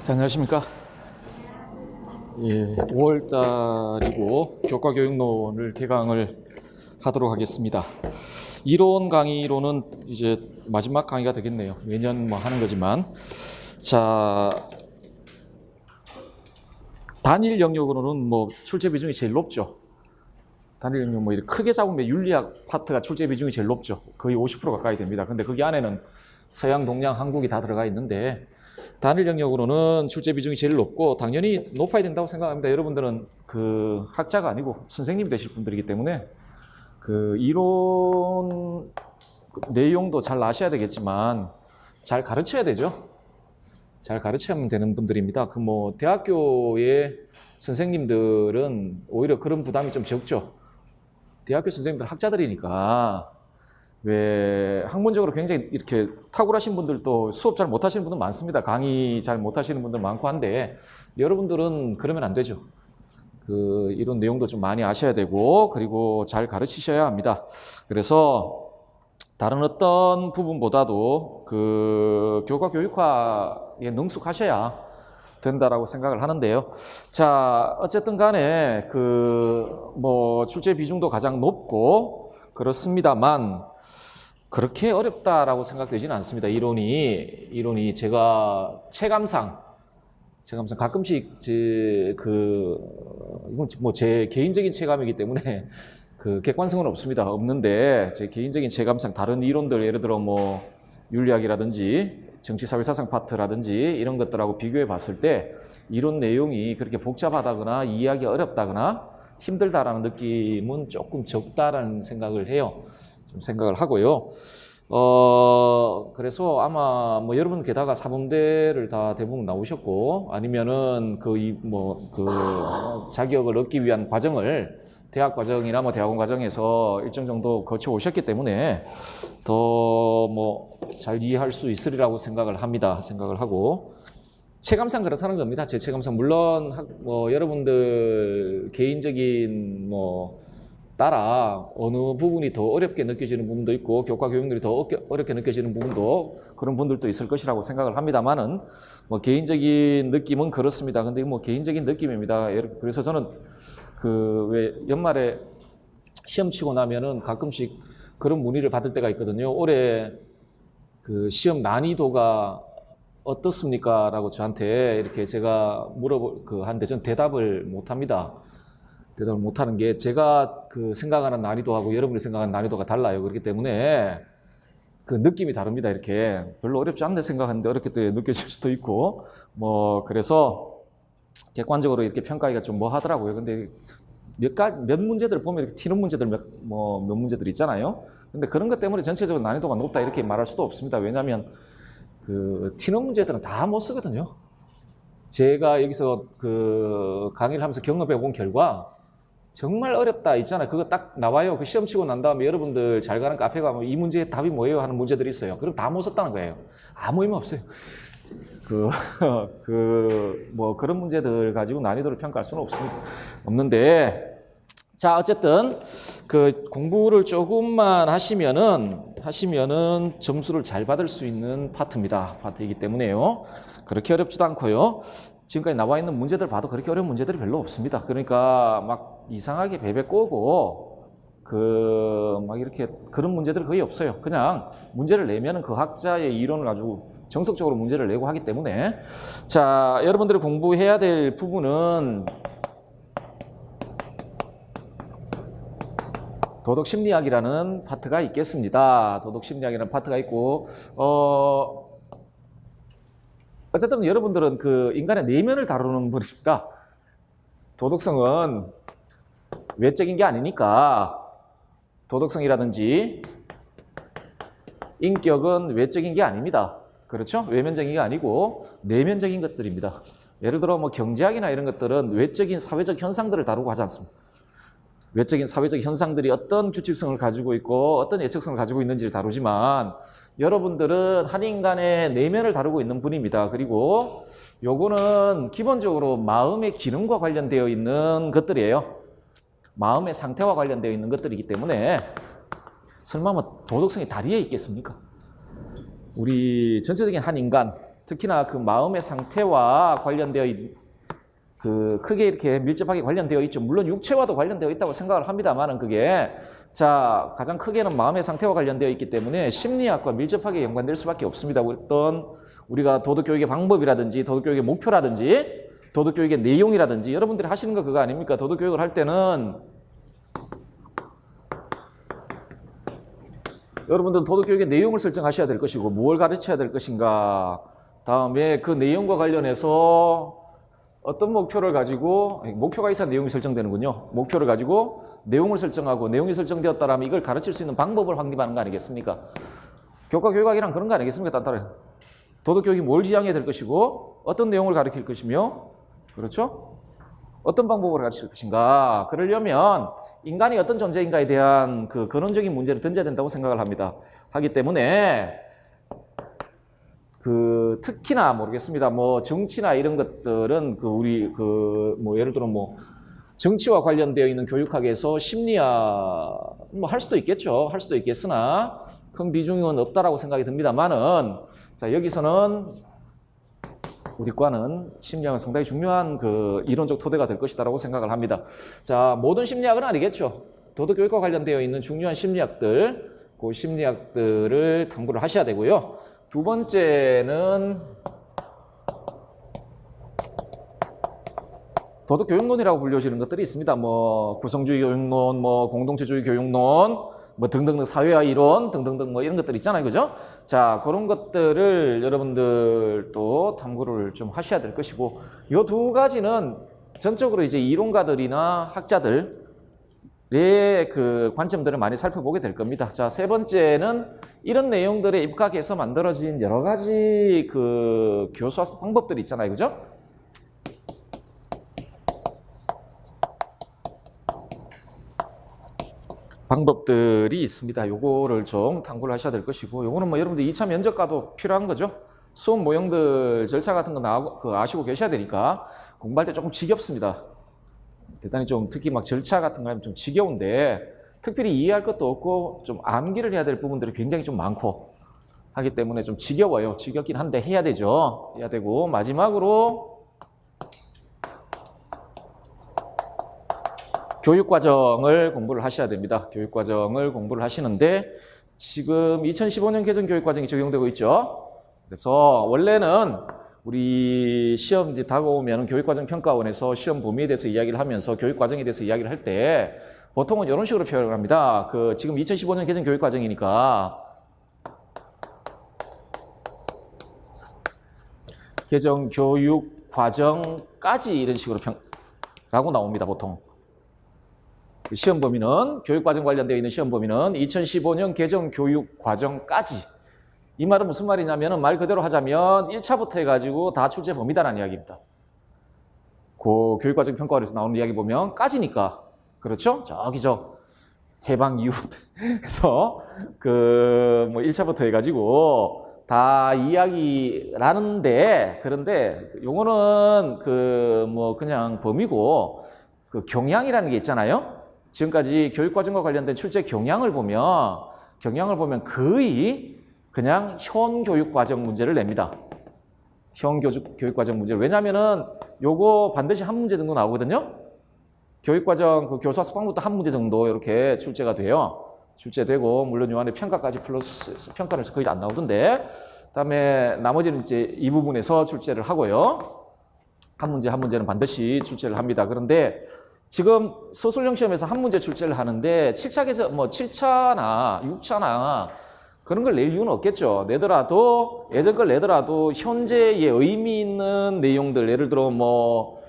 자, 안녕하십니까. 예, 5월 달이고 교과교육론을 개강을 하도록 하겠습니다. 이론 강의로는 이제 마지막 강의가 되겠네요. 매년 뭐 하는 거지만. 자, 단일 영역으로는 뭐 출제 비중이 제일 높죠. 단일 영역 뭐 이렇게 크게 잡으면 윤리학 파트가 출제 비중이 제일 높죠. 거의 50% 가까이 됩니다. 근데 거기 안에는 서양, 동양, 한국이 다 들어가 있는데 단일 영역으로는 출제 비중이 제일 높고 당연히 높아야 된다고 생각합니다. 여러분들은 그 학자가 아니고 선생님이 되실 분들이기 때문에 그 이론 내용도 잘 아셔야 되겠지만 잘 가르쳐야 되죠. 잘 가르치면 되는 분들입니다. 그 뭐 대학교의 선생님들은 오히려 그런 부담이 좀 적죠. 대학교 선생님들 학자들이니까 왜 학문적으로 굉장히 이렇게 탁월하신 분들도 수업 잘 못하시는 분들 많습니다. 강의 잘 못하시는 분들 많고 한데 여러분들은 그러면 안 되죠. 그 이런 내용도 좀 많이 아셔야 되고 그리고 잘 가르치셔야 합니다. 그래서 다른 어떤 부분보다도 그 교과 교육화에 능숙하셔야 된다라고 생각을 하는데요. 자, 어쨌든 간에 그 뭐 출제 비중도 가장 높고 그렇습니다만 그렇게 어렵다라고 생각되지는 않습니다. 이론이 제가 체감상 가끔씩 이건 뭐 제 개인적인 체감이기 때문에 그 객관성은 없는데 제 개인적인 체감상 다른 이론들 예를 들어 뭐 윤리학이라든지 정치사회사상 파트라든지 이런 것들하고 비교해 봤을 때 이론 내용이 그렇게 복잡하다거나 이해하기 어렵다거나 힘들다라는 느낌은 조금 적다라는 생각을 해요. 좀 생각을 하고요. 그래서 아마 뭐 여러분 게다가 사범대를 다 대부분 나오셨고 아니면은 자격을 얻기 위한 과정을 대학 과정이나 뭐 대학원 과정에서 일정 정도 거쳐 오셨기 때문에 더 뭐 잘 이해할 수 있으리라고 생각을 하고 체감상 그렇다는 겁니다. 제 체감상 물론 뭐 여러분들 개인적인 뭐 따라 어느 부분이 더 어렵게 느껴지는 부분도 있고 교과 교육들이 더 어렵게 느껴지는 부분도 그런 분들도 있을 것이라고 생각을 합니다만은 뭐 개인적인 느낌은 그렇습니다. 근데 뭐 개인적인 느낌입니다. 그래서 저는 그 왜 연말에 시험 치고 나면은 가끔씩 그런 문의를 받을 때가 있거든요. 올해 그 시험 난이도가 어떻습니까? 라고 저한테 이렇게 제가 하는데 전 대답을 못 합니다. 대답을 못 하는 게 제가 그 생각하는 난이도하고 여러분이 생각하는 난이도가 달라요. 그렇기 때문에 그 느낌이 다릅니다. 이렇게 별로 어렵지 않네 생각하는데 어렵게 또 느껴질 수도 있고 뭐 그래서 객관적으로 이렇게 평가하기가 좀 뭐 하더라고요. 근데 몇 문제들 보면 이렇게 튀는 문제들 몇 문제들 있잖아요. 근데 그런 것 때문에 전체적으로 난이도가 높다 이렇게 말할 수도 없습니다. 왜냐하면 그 튀는 문제들은 다 못 쓰거든요. 제가 여기서 그 강의를 하면서 경험해 본 결과 정말 어렵다 있잖아요. 그거 딱 나와요. 그 시험 치고 난 다음에 여러분들 잘 가는 카페 가면 이 문제의 답이 뭐예요? 하는 문제들이 있어요. 그럼 다 못 썼다는 거예요. 아무 의미 없어요. 뭐 그런 문제들 가지고 난이도를 평가할 수는 없는데 자, 어쨌든 그 공부를 조금만 하시면은 점수를 잘 받을 수 있는 파트이기 때문에요. 그렇게 어렵지도 않고요. 지금까지 나와 있는 문제들 봐도 그렇게 어려운 문제들이 별로 없습니다. 그러니까 막 이상하게 베베 꼬고 막 이렇게 그런 문제들 거의 없어요. 그냥 문제를 내면은 그 학자의 이론을 가지고 정석적으로 문제를 내고 하기 때문에 자, 여러분들이 공부해야 될 부분은 도덕심리학이라는 파트가 있겠습니다. 도덕심리학이라는 파트가 있고 어쨌든 여러분들은 그 인간의 내면을 다루는 분이십니다. 도덕성은 외적인 게 아니니까 도덕성이라든지 인격은 외적인 게 아닙니다. 그렇죠? 외면적인 게 아니고 내면적인 것들입니다. 예를 들어 뭐 경제학이나 이런 것들은 외적인 사회적 현상들을 다루고 하지 않습니다. 외적인 사회적 현상들이 어떤 규칙성을 가지고 있고 어떤 예측성을 가지고 있는지를 다루지만 여러분들은 한 인간의 내면을 다루고 있는 분입니다. 그리고 요거는 기본적으로 마음의 기능과 관련되어 있는 것들이에요. 마음의 상태와 관련되어 있는 것들이기 때문에 설마 뭐 도덕성이 다리에 있겠습니까? 우리 전체적인 한 인간, 특히나 그 마음의 상태와 관련되어 그 크게 이렇게 밀접하게 관련되어 있죠. 물론 육체와도 관련되어 있다고 생각을 합니다만은 그게 자 가장 크게는 마음의 상태와 관련되어 있기 때문에 심리학과 밀접하게 연관될 수밖에 없습니다. 어떤 우리가 도덕교육의 방법이라든지 도덕교육의 목표라든지 도덕교육의 내용이라든지 여러분들이 하시는 거 그거 아닙니까? 도덕교육을 할 때는 여러분들은 도덕교육의 내용을 설정하셔야 될 것이고 무엇을 가르쳐야 될 것인가 다음에 그 내용과 관련해서 어떤 목표를 가지고 목표가 있어야 내용이 설정되는군요. 목표를 가지고 내용을 설정하고 내용이 설정되었다면 이걸 가르칠 수 있는 방법을 확립하는 거 아니겠습니까? 교과 교육학이란 그런 거 아니겠습니까? 따따라 도덕교육이 뭘 지향해야 될 것이고 어떤 내용을 가르칠 것이며 그렇죠? 어떤 방법으로 가르칠 것인가 그러려면 인간이 어떤 존재인가에 대한 그 근원적인 문제를 던져야 된다고 생각을 합니다. 하기 때문에 그 특히나 모르겠습니다. 뭐 정치나 이런 것들은 그 우리 그 뭐 예를 들어 뭐 정치와 관련되어 있는 교육학에서 심리학 뭐 할 수도 있겠죠. 할 수도 있겠으나 큰 비중은 없다라고 생각이 듭니다만은 자 여기서는 우리 과는 심리학은 상당히 중요한 그 이론적 토대가 될 것이다라고 생각을 합니다. 자 모든 심리학은 아니겠죠. 도덕교육과 관련되어 있는 중요한 심리학들 그 심리학들을 탐구를 하셔야 되고요. 두 번째는 도덕교육론이라고 불려지는 것들이 있습니다. 뭐 구성주의 교육론, 뭐 공동체주의 교육론, 뭐 등등등 사회화 이론 등등등 뭐 이런 것들 있잖아요, 그죠? 자 그런 것들을 여러분들도 탐구를 좀 하셔야 될 것이고, 이 두 가지는 전적으로 이제 이론가들이나 학자들 그 관점들을 많이 살펴보게 될 겁니다. 자, 세 번째는 이런 내용들에 입각해서 만들어진 여러 가지 그 교수학습 방법들이 있잖아요. 그죠? 방법들이 있습니다. 요거를 좀 탐구를 하셔야 될 것이고, 요거는 뭐 여러분들 2차 면접과도 필요한 거죠. 수업 모형들 절차 같은 거 아시고 계셔야 되니까 공부할 때 조금 지겹습니다. 대단히 좀 특히 막 절차 같은 거 하면 좀 지겨운데 특별히 이해할 것도 없고 좀 암기를 해야 될 부분들이 굉장히 좀 많고 하기 때문에 좀 지겨워요. 지겹긴 한데 해야 되죠. 해야 되고 마지막으로 교육과정을 공부를 하셔야 됩니다. 교육과정을 공부를 하시는데 지금 2015년 개정 교육과정이 적용되고 있죠. 그래서 원래는 우리 시험 이제 다가오면 교육과정 평가원에서 시험 범위에 대해서 이야기를 하면서 교육과정에 대해서 이야기를 할 때 보통은 이런 식으로 표현을 합니다. 그 지금 2015년 개정 교육과정이니까 개정 교육과정까지 이런 식으로 라고 나옵니다. 보통 시험 범위는 교육과정 관련되어 있는 시험 범위는 2015년 개정 교육과정까지. 이 말은 무슨 말이냐면 말 그대로 하자면 1차부터 해가지고 다 출제 범위다라는 이야기입니다. 그 교육과정 평가원에서 나오는 이야기 보면 까지니까 그렇죠? 저기 저 해방 이후에서 그 뭐 1차부터 해가지고 다 이야기라는데 그런데 요거는 그 뭐 그냥 범위고 그 경향이라는 게 있잖아요. 지금까지 교육과정과 관련된 출제 경향을 보면 거의 그냥 현 교육과정 문제를 냅니다. 현 교육과정 문제를. 왜냐면은 요거 반드시 한 문제 정도 나오거든요. 교육과정 그 교수학습 방법도 한 문제 정도 이렇게 출제가 돼요. 출제되고 물론 요 안에 평가까지 플러스 평가는 거의 안 나오던데 그다음에 나머지는 이제 이 부분에서 출제를 하고요. 한 문제는 반드시 출제를 합니다. 그런데 지금 서술형 시험에서 한 문제 출제를 하는데 7차에서 뭐 7차나 6차나 그런 걸 낼 이유는 없겠죠. 내더라도 예전 걸 내더라도 현재의 의미 있는 내용들 예를 들어 뭐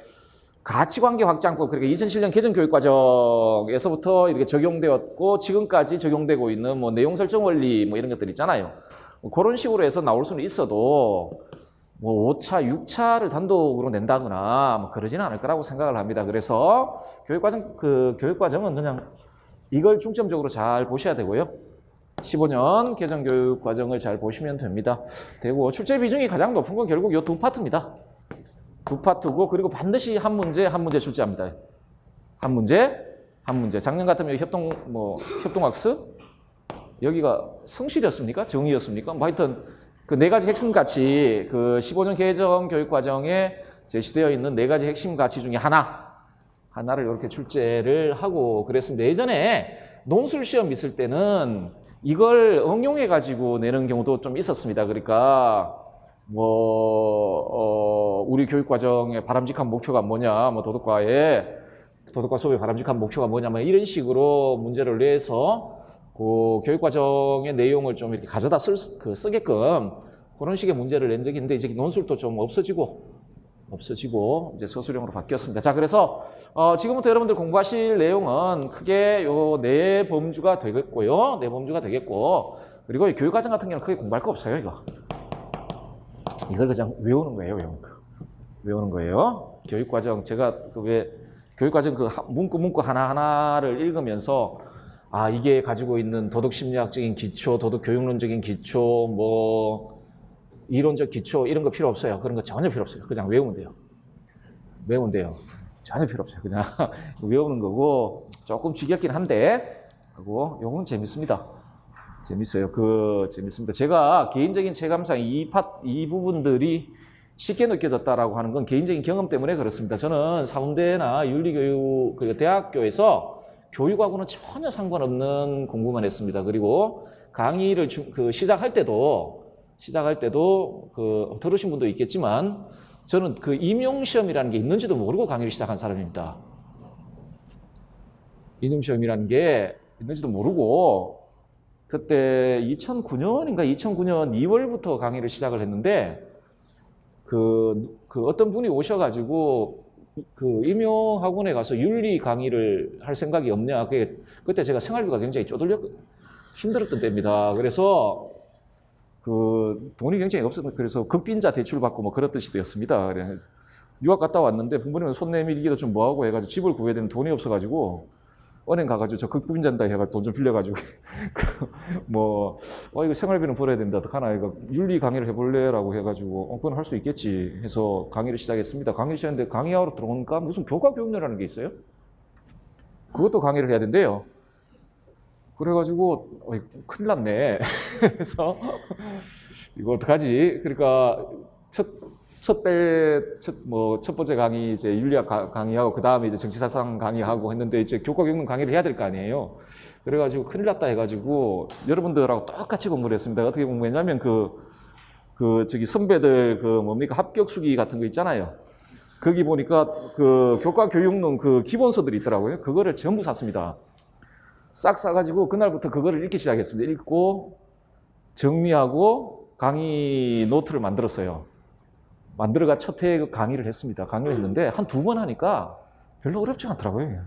가치관계 확장법 그러니까 2007년 개정 교육과정에서부터 이렇게 적용되었고 지금까지 적용되고 있는 뭐 내용 설정 원리 뭐 이런 것들 있잖아요. 뭐 그런 식으로 해서 나올 수는 있어도 뭐 5차, 6차를 단독으로 낸다거나 뭐 그러지는 않을 거라고 생각을 합니다. 그래서 교육과정은 그냥 이걸 중점적으로 잘 보셔야 되고요. 15년 개정 교육 과정을 잘 보시면 됩니다. 되고 출제 비중이 가장 높은 건 결국 이 두 파트입니다. 두 파트고 그리고 반드시 한 문제 출제합니다. 한 문제. 작년 같으면 협동학습 여기가 성실이었습니까? 정의였습니까? 뭐 하여튼 그 네 가지 핵심 가치, 그 15년 개정 교육 과정에 제시되어 있는 네 가지 핵심 가치 중에 하나를 이렇게 출제를 하고 그랬습니다. 예전에 논술 시험 있을 때는 이걸 응용해 가지고 내는 경우도 좀 있었습니다. 그러니까 우리 교육 과정의 바람직한 목표가 뭐냐, 도덕과 수업의 바람직한 목표가 뭐냐, 이런 식으로 문제를 내서 그 교육 과정의 내용을 좀 이렇게 가져다 쓰게끔 그런 식의 문제를 낸 적이 있는데 이제 논술도 좀 없어지고 이제 서술형으로 바뀌었습니다. 자, 그래서 지금부터 여러분들 공부하실 내용은 크게 요 네 범주가 되겠고요. 네 범주가 되겠고, 그리고 이 교육과정 같은 경우는 크게 공부할 거 없어요. 이걸 그냥 외우는 거예요. 외우는 거예요. 교육과정, 제가 교육과정 그 문구 하나하나를 읽으면서 이게 가지고 있는 도덕심리학적인 기초, 도덕교육론적인 기초, 이론적 기초 이런 거 필요 없어요. 그런 거 전혀 필요 없어요. 그냥 외우면 돼요. 전혀 필요 없어요. 그냥 외우는 거고, 조금 지겹긴 한데 하고 요건 재밌습니다. 재밌어요. 재밌습니다. 제가 개인적인 체감상 이 부분들이 쉽게 느껴졌다라고 하는 건 개인적인 경험 때문에 그렇습니다. 저는 사범대나 윤리교육, 그리고 대학교에서 교육하고는 전혀 상관없는 공부만 했습니다. 그리고 강의를 시작할 때도 들으신 분도 있겠지만 저는 그 임용시험이라는 게 있는지도 모르고 강의를 시작한 사람입니다. 임용시험이라는 게 있는지도 모르고 그때 2009년 2월부터 강의를 시작을 했는데 그 어떤 분이 오셔가지고 그 임용학원에 가서 윤리 강의를 할 생각이 없냐. 그때 제가 생활비가 굉장히 힘들었던 때입니다. 그래서 돈이 굉장히 없었는데, 그래서 극빈자 대출 받고 그런 뜻이 되었습니다. 유학 갔다 왔는데 부모님은 손 내밀기도 좀 뭐하고 해가지고 집을 구해야 되는 돈이 없어가지고 은행 가가지고 저 극빈자인다 해가지고 돈 좀 빌려가지고 이거 생활비는 벌어야 된다. 어떡하나 이거 윤리 강의를 해볼래라고 해가지고 그건 할 수 있겠지 해서 강의를 시작했습니다. 강의를 시작했는데 강의하러 들어오니까 무슨 교과교육료라는 게 있어요. 그것도 강의를 해야 된대요. 그래가지고 큰일 났네. 그래서 이거 어떡하지? 그러니까 첫 번째 강의 이제 윤리학 강의하고 그 다음에 이제 정치사상 강의하고 했는데 이제 교과교육론 강의를 해야 될 거 아니에요. 그래가지고 큰일 났다 해가지고 여러분들하고 똑같이 공부를 했습니다. 어떻게 공부했냐면 선배들 합격 수기 같은 거 있잖아요. 거기 보니까 교과교육론 기본서들이 있더라고요. 그거를 전부 샀습니다. 싹 사가지고 그날부터 그거를 읽기 시작했습니다. 읽고 정리하고 강의 노트를 만들었어요. 만들어가 첫 해 강의를 했습니다. 강의를 했는데 한 2번 하니까 별로 어렵지가 않더라고요.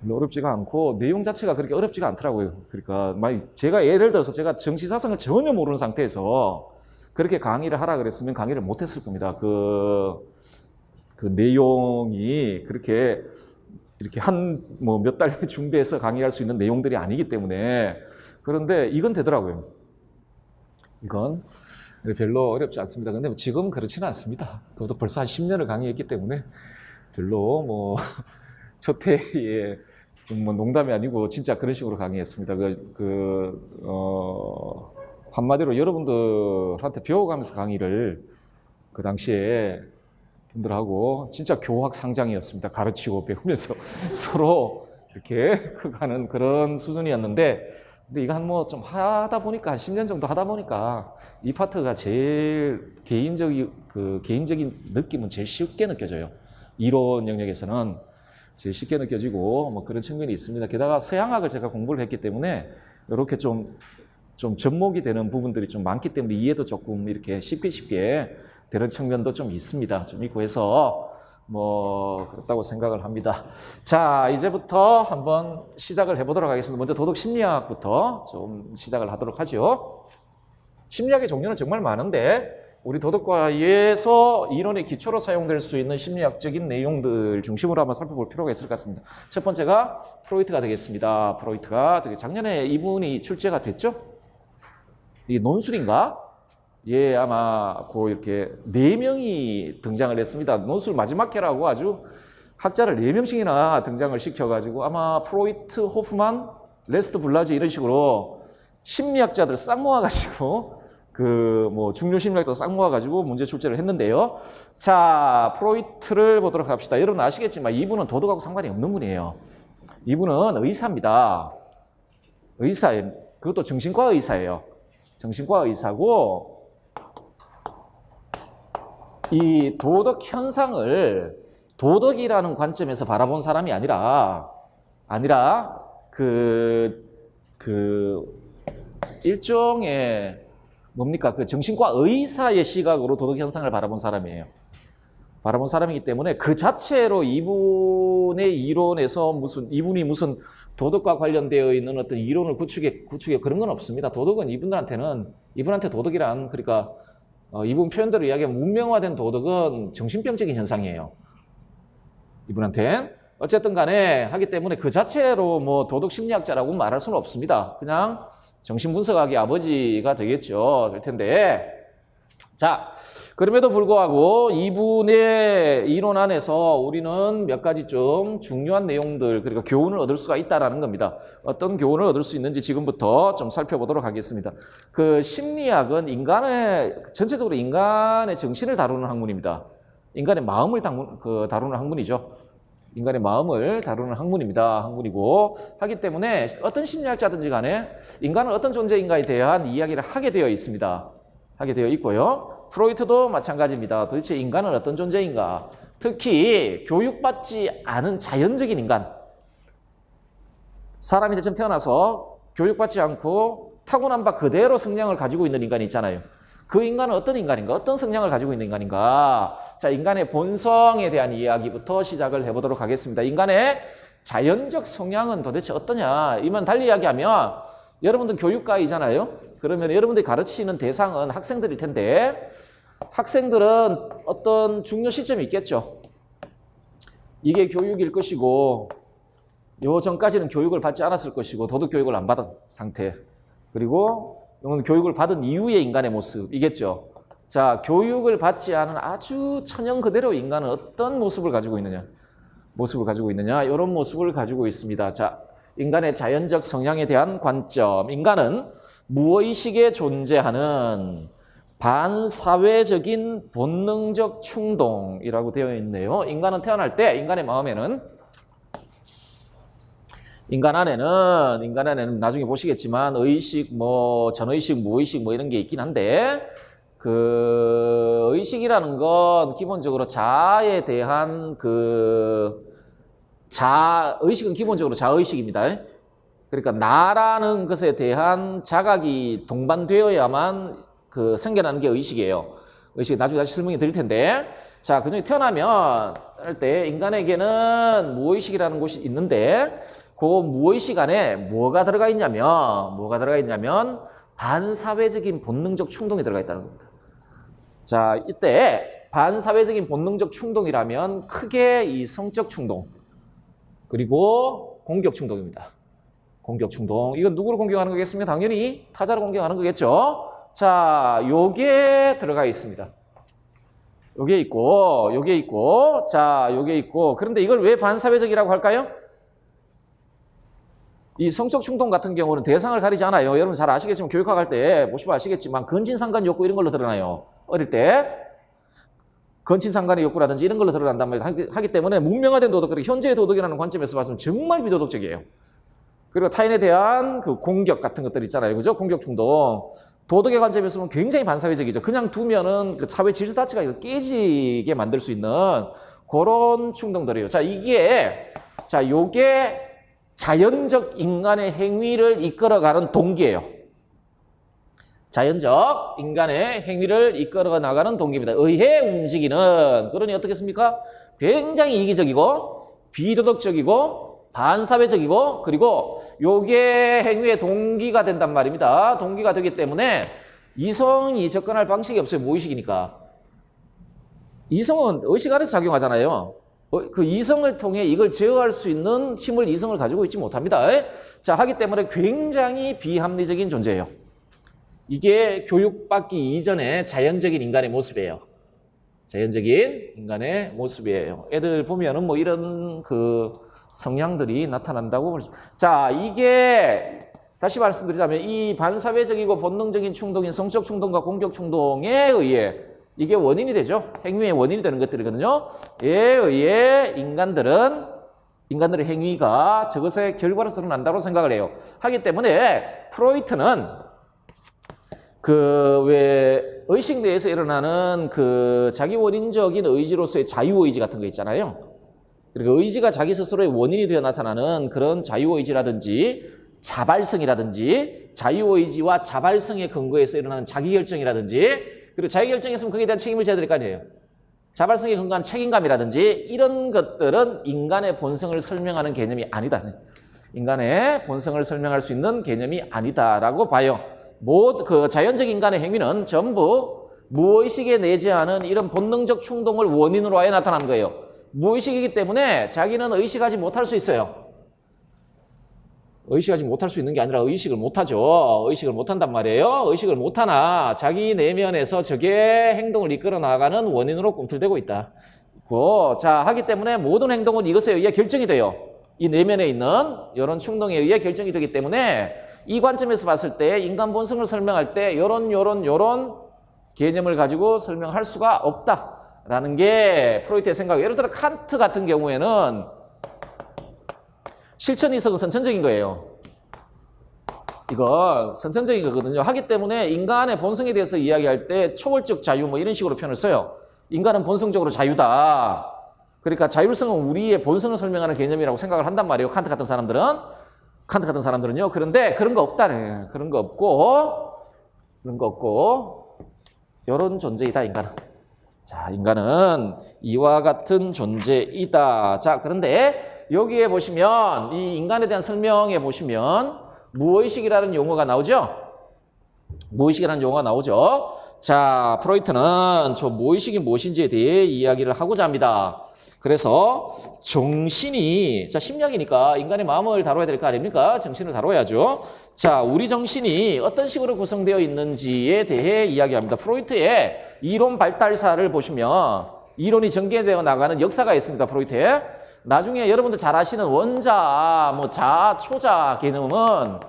별로 어렵지가 않고 내용 자체가 그렇게 어렵지가 않더라고요. 그러니까 제가 예를 들어서 제가 정치사상을 전혀 모르는 상태에서 그렇게 강의를 하라 그랬으면 강의를 못했을 겁니다. 그 내용이 그렇게 이렇게 몇 달 준비해서 강의할 수 있는 내용들이 아니기 때문에. 그런데 이건 되더라고요. 이건 별로 어렵지 않습니다. 근데 지금은 그렇지는 않습니다. 그것도 벌써 한 10년을 강의했기 때문에 별로 첫 해에 농담이 아니고 진짜 그런 식으로 강의했습니다. 한마디로 여러분들한테 배워가면서 강의를 그 당시에 분들하고 진짜 교학 상장이었습니다. 가르치고 배우면서 서로 이렇게 가는 그런 수준이었는데, 근데 이거 좀 하다 보니까, 한 10년 정도 하다 보니까 이 파트가 제일 개인적인 느낌은 제일 쉽게 느껴져요. 이론 영역에서는 제일 쉽게 느껴지고 그런 측면이 있습니다. 게다가 서양학을 제가 공부를 했기 때문에 이렇게 좀 접목이 되는 부분들이 좀 많기 때문에 이해도 조금 이렇게 쉽게 되는 측면도 좀 있습니다. 좀 있고 해서 그렇다고 생각을 합니다. 자, 이제부터 한번 시작을 해보도록 하겠습니다. 먼저 도덕심리학부터 좀 시작을 하도록 하죠. 심리학의 종류는 정말 많은데 우리 도덕과에서 이론의 기초로 사용될 수 있는 심리학적인 내용들 중심으로 한번 살펴볼 필요가 있을 것 같습니다. 첫 번째가 프로이트가 되겠습니다. 프로이트가 작년에 이분이 출제가 됐죠? 이 논술인가? 예, 아마 이렇게 4명이 등장을 했습니다. 논술 마지막 회라고 아주 학자를 4명씩이나 등장을 시켜가지고 아마 프로이트, 호프만, 레스트 블라지 이런 식으로 심리학자들 싹 모아가지고 그 뭐 중요심리학도 싹 모아가지고 문제 출제를 했는데요. 자, 프로이트를 보도록 합시다. 여러분 아시겠지만 이분은 도덕하고 상관이 없는 분이에요. 이분은 의사입니다. 의사예요. 그것도 정신과 의사예요. 정신과 의사고 이 도덕 현상을 도덕이라는 관점에서 바라본 사람이 아니라 일종의 뭡니까? 그 정신과 의사의 시각으로 도덕 현상을 바라본 사람이에요. 바라본 사람이기 때문에 그 자체로 이분의 이론에서 이분이 무슨 도덕과 관련되어 있는 어떤 이론을 구축해 그런 건 없습니다. 도덕은 이분한테 도덕이란 그러니까 이분 표현대로 이야기하면 문명화된 도덕은 정신병적인 현상이에요. 이분한테 어쨌든 간에 하기 때문에 그 자체로 뭐 도덕 심리학자라고 말할 수는 없습니다. 그냥 정신분석학의 아버지가 되겠죠. 될 텐데. 자, 그럼에도 불구하고 이분의 이론 안에서 우리는 몇 가지 좀 중요한 내용들, 그리고 교훈을 얻을 수가 있다는 겁니다. 어떤 교훈을 얻을 수 있는지 지금부터 좀 살펴보도록 하겠습니다. 그 심리학은 전체적으로 인간의 정신을 다루는 학문입니다. 인간의 마음을 다루는 학문이죠. 인간의 마음을 다루는 학문이고 하기 때문에 어떤 심리학자든지 간에 인간은 어떤 존재인가에 대한 이야기를 하게 되어 있습니다. 하게 되어 있고요. 프로이트도 마찬가지입니다. 도대체 인간은 어떤 존재인가? 특히 교육받지 않은 자연적인 인간. 사람이 처음 태어나서 교육받지 않고 타고난 바 그대로 성향을 가지고 있는 인간이 있잖아요. 그 인간은 어떤 인간인가? 어떤 성향을 가지고 있는 인간인가? 자, 인간의 본성에 대한 이야기부터 시작을 해보도록 하겠습니다. 인간의 자연적 성향은 도대체 어떠냐? 이만 달리 이야기하면 여러분들 교육가이잖아요. 그러면 여러분들이 가르치는 대상은 학생들일 텐데 학생들은 어떤 중요 시점이 있겠죠. 이게 교육일 것이고 요 전까지는 교육을 받지 않았을 것이고 도덕 교육을 안 받은 상태. 그리고 이건 교육을 받은 이후의 인간의 모습이겠죠. 자, 교육을 받지 않은 아주 천연 그대로 인간은 어떤 모습을 가지고 있느냐? 이런 모습을 가지고 있습니다. 자, 인간의 자연적 성향에 대한 관점. 인간은 무의식에 존재하는 반사회적인 본능적 충동이라고 되어 있네요. 인간은 태어날 때 인간의 마음에는 인간 안에는 나중에 보시겠지만 의식, 전의식, 무의식 이런 게 있긴 한데 그 의식이라는 건 기본적으로 자아에 대한 의식은 기본적으로 자의식입니다. 그러니까 나라는 것에 대한 자각이 동반되어야만 생겨나는 게 의식이에요. 의식 나중에 다시 설명해 드릴 텐데 자, 그중에 태어나면 할 때 인간에게는 무의식이라는 곳이 있는데 그 무의식 안에 뭐가 들어가 있냐면 반사회적인 본능적 충동이 들어가 있다는 겁니다. 자, 이때 반사회적인 본능적 충동이라면 크게 이 성적 충동 그리고 공격 충동입니다. 공격 충동. 이건 누구를 공격하는 거겠습니까? 당연히 타자를 공격하는 거겠죠. 자, 요게 들어가 있습니다. 요게 있고, 자, 요게 있고. 그런데 이걸 왜 반사회적이라고 할까요? 이 성적 충동 같은 경우는 대상을 가리지 않아요. 여러분 잘 아시겠지만 교육학 할 때 보시면 아시겠지만 근친상간 욕구 이런 걸로 드러나요. 어릴 때 근친상간의 욕구라든지 이런 걸로 드러난단 말이에요. 하기 때문에 문명화된 도덕, 그리고 현재의 도덕이라는 관점에서 봤으면 정말 비도덕적이에요. 그리고 타인에 대한 그 공격 같은 것들 있잖아요. 그죠? 공격 충동. 도덕의 관점에서 보면 굉장히 반사회적이죠. 그냥 두면은 그 사회 질서 자체가 깨지게 만들 수 있는 그런 충동들이에요. 자, 요게 자연적 인간의 행위를 이끌어가는 동기예요. 자연적 인간의 행위를 이끌어 나가는 동기입니다. 의해 움직이는, 그러니 어떻겠습니까? 굉장히 이기적이고 비도덕적이고 반사회적이고, 그리고 요게 행위의 동기가 된단 말입니다. 동기가 되기 때문에 이성이 접근할 방식이 없어요. 무의식이니까. 이성은 의식 안에서 작용하잖아요. 그 이성을 통해 이걸 제어할 수 있는 힘을 이성을 가지고 있지 못합니다. 자, 하기 때문에 굉장히 비합리적인 존재예요. 이게 교육받기 이전의 자연적인 인간의 모습이에요. 자연적인 인간의 모습이에요. 애들 보면은 이런 그 성향들이 나타난다고. 자, 이게 다시 말씀드리자면 이 반사회적이고 본능적인 충동인 성적 충동과 공격 충동에 의해 이게 원인이 되죠. 행위의 원인이 되는 것들이거든요. 에 의해 인간들의 행위가 저것의 결과로 드러난다고 생각을 해요. 하기 때문에 프로이트는 그 왜 의식 내에서 일어나는 그 자기 원인적인 의지로서의 자유의지 같은 거 있잖아요. 그러니까 의지가 자기 스스로의 원인이 되어 나타나는 그런 자유의지라든지 자발성이라든지 자유의지와 자발성의 근거에서 일어나는 자기결정이라든지 그리고 자기결정했으면 거기에 대한 책임을 져야 될 거 아니에요. 자발성에 근거한 책임감이라든지 이런 것들은 인간의 본성을 설명하는 개념이 아니다. 인간의 본성을 설명할 수 있는 개념이 아니다라고 봐요. 그 자연적 인간의 행위는 전부 무의식에 내재하는 이런 본능적 충동을 원인으로 하여 나타나는 거예요. 무의식이기 때문에 자기는 의식하지 못할 수 있어요. 의식하지 못할 수 있는 게 아니라 의식을 못하죠. 의식을 못한단 말이에요. 의식을 못하나 자기 내면에서 저게 행동을 이끌어 나가는 원인으로 꿈틀대고 있다. 자, 하기 때문에 모든 행동은 이것에 의해 결정이 돼요. 이 내면에 있는 이런 충동에 의해 결정이 되기 때문에 이 관점에서 봤을 때 인간 본성을 설명할 때 요런 개념을 가지고 설명할 수가 없다라는 게 프로이트의 생각이에요. 예를 들어 칸트 같은 경우에는 실천 이성은 선천적인 거예요. 이거 선천적인 거거든요. 하기 때문에 인간의 본성에 대해서 이야기할 때 초월적 자유 뭐 이런 식으로 표현을 써요. 인간은 본성적으로 자유다. 그러니까 자율성은 우리의 본성을 설명하는 개념이라고 생각을 한단 말이에요. 칸트 같은 사람들은요. 그런데 그런 거 없다네. 그런 거 없고 이런 존재이다, 인간은. 자, 인간은 이와 같은 존재이다. 자, 그런데 여기에 보시면 이 인간에 대한 설명에 보시면 무의식이라는 용어가 나오죠? 무의식이라는 용어가 나오죠? 자, 프로이트는 저 무의식이 무엇인지에 대해 이야기를 하고자 합니다. 그래서 정신이, 자, 심리학이니까 인간의 마음을 다뤄야 될 거 아닙니까? 정신을 다뤄야죠. 자, 우리 정신이 어떤 식으로 구성되어 있는지에 대해 이야기합니다. 프로이트의 이론 발달사를 보시면 이론이 전개되어 나가는 역사가 있습니다. 프로이트에. 나중에 여러분들 잘 아시는 원자, 뭐 자, 초자 개념은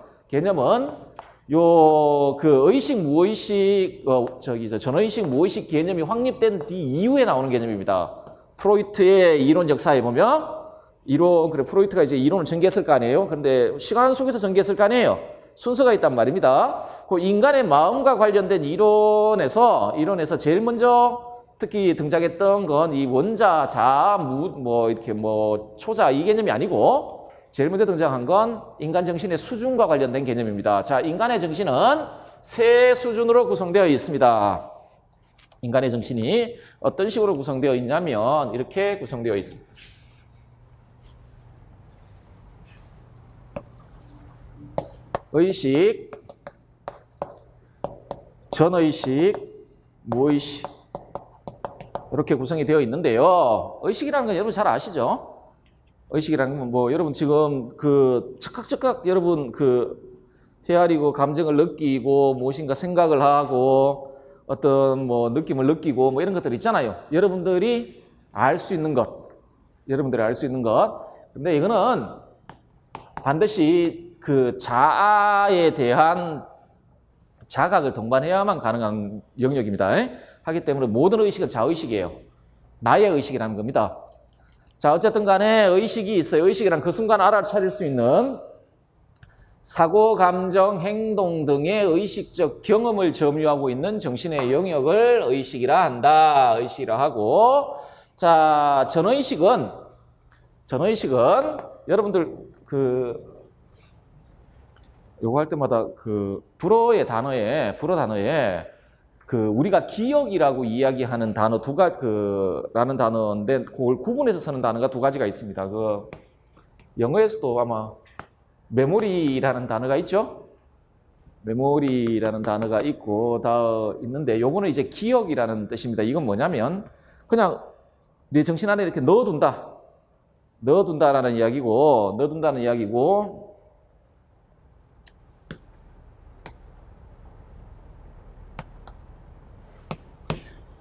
요 그 의식, 무의식, 전의식, 무의식 개념이 확립된 뒤 이후에 나오는 개념입니다. 프로이트의 이론 역사에 보면 그래 프로이트가 이제 이론을 전개했을 거 아니에요. 그런데 시간 속에서 전개했을 거 아니에요. 순서가 있단 말입니다. 그 인간의 마음과 관련된 이론에서 제일 먼저 특히 등장했던 건 이 원자, 자, 이렇게 초자 이 개념이 아니고 제일 먼저 등장한 건 인간 정신의 수준과 관련된 개념입니다. 자, 인간의 정신은 세 수준으로 구성되어 있습니다. 인간의 정신이 어떤 식으로 구성되어 있냐면 이렇게 구성되어 있습니다. 의식, 전의식, 무의식 이렇게 구성이 되어 있는데요. 의식이라는 건 여러분 잘 아시죠? 의식이라는 건 여러분 지금 즉각 여러분 헤아리고 감정을 느끼고 무엇인가 생각을 하고 어떤 느낌을 느끼고 이런 것들 있잖아요. 여러분들이 알 수 있는 것. 근데 이거는 반드시 그 자아에 대한 자각을 동반해야만 가능한 영역입니다. 하기 때문에 모든 의식은 자의식이에요. 나의 의식이라는 겁니다. 자, 어쨌든 간에 의식이 있어요. 의식이란 그 순간 알아차릴 수 있는 사고, 감정, 행동 등의 의식적 경험을 점유하고 있는 정신의 영역을 의식이라 한다. 의식이라 하고, 자, 전의식은 여러분들 요거 할 때마다 불어 단어에 우리가 기억이라고 이야기하는 단어 라는 단어인데 그걸 구분해서 쓰는 단어가 두 가지가 있습니다. 영어에서도 아마 메모리라는 단어가 있죠? 메모리라는 단어가 있는데 요거는 이제 기억이라는 뜻입니다. 이건 뭐냐면 그냥 내 정신 안에 이렇게 넣어둔다는 이야기고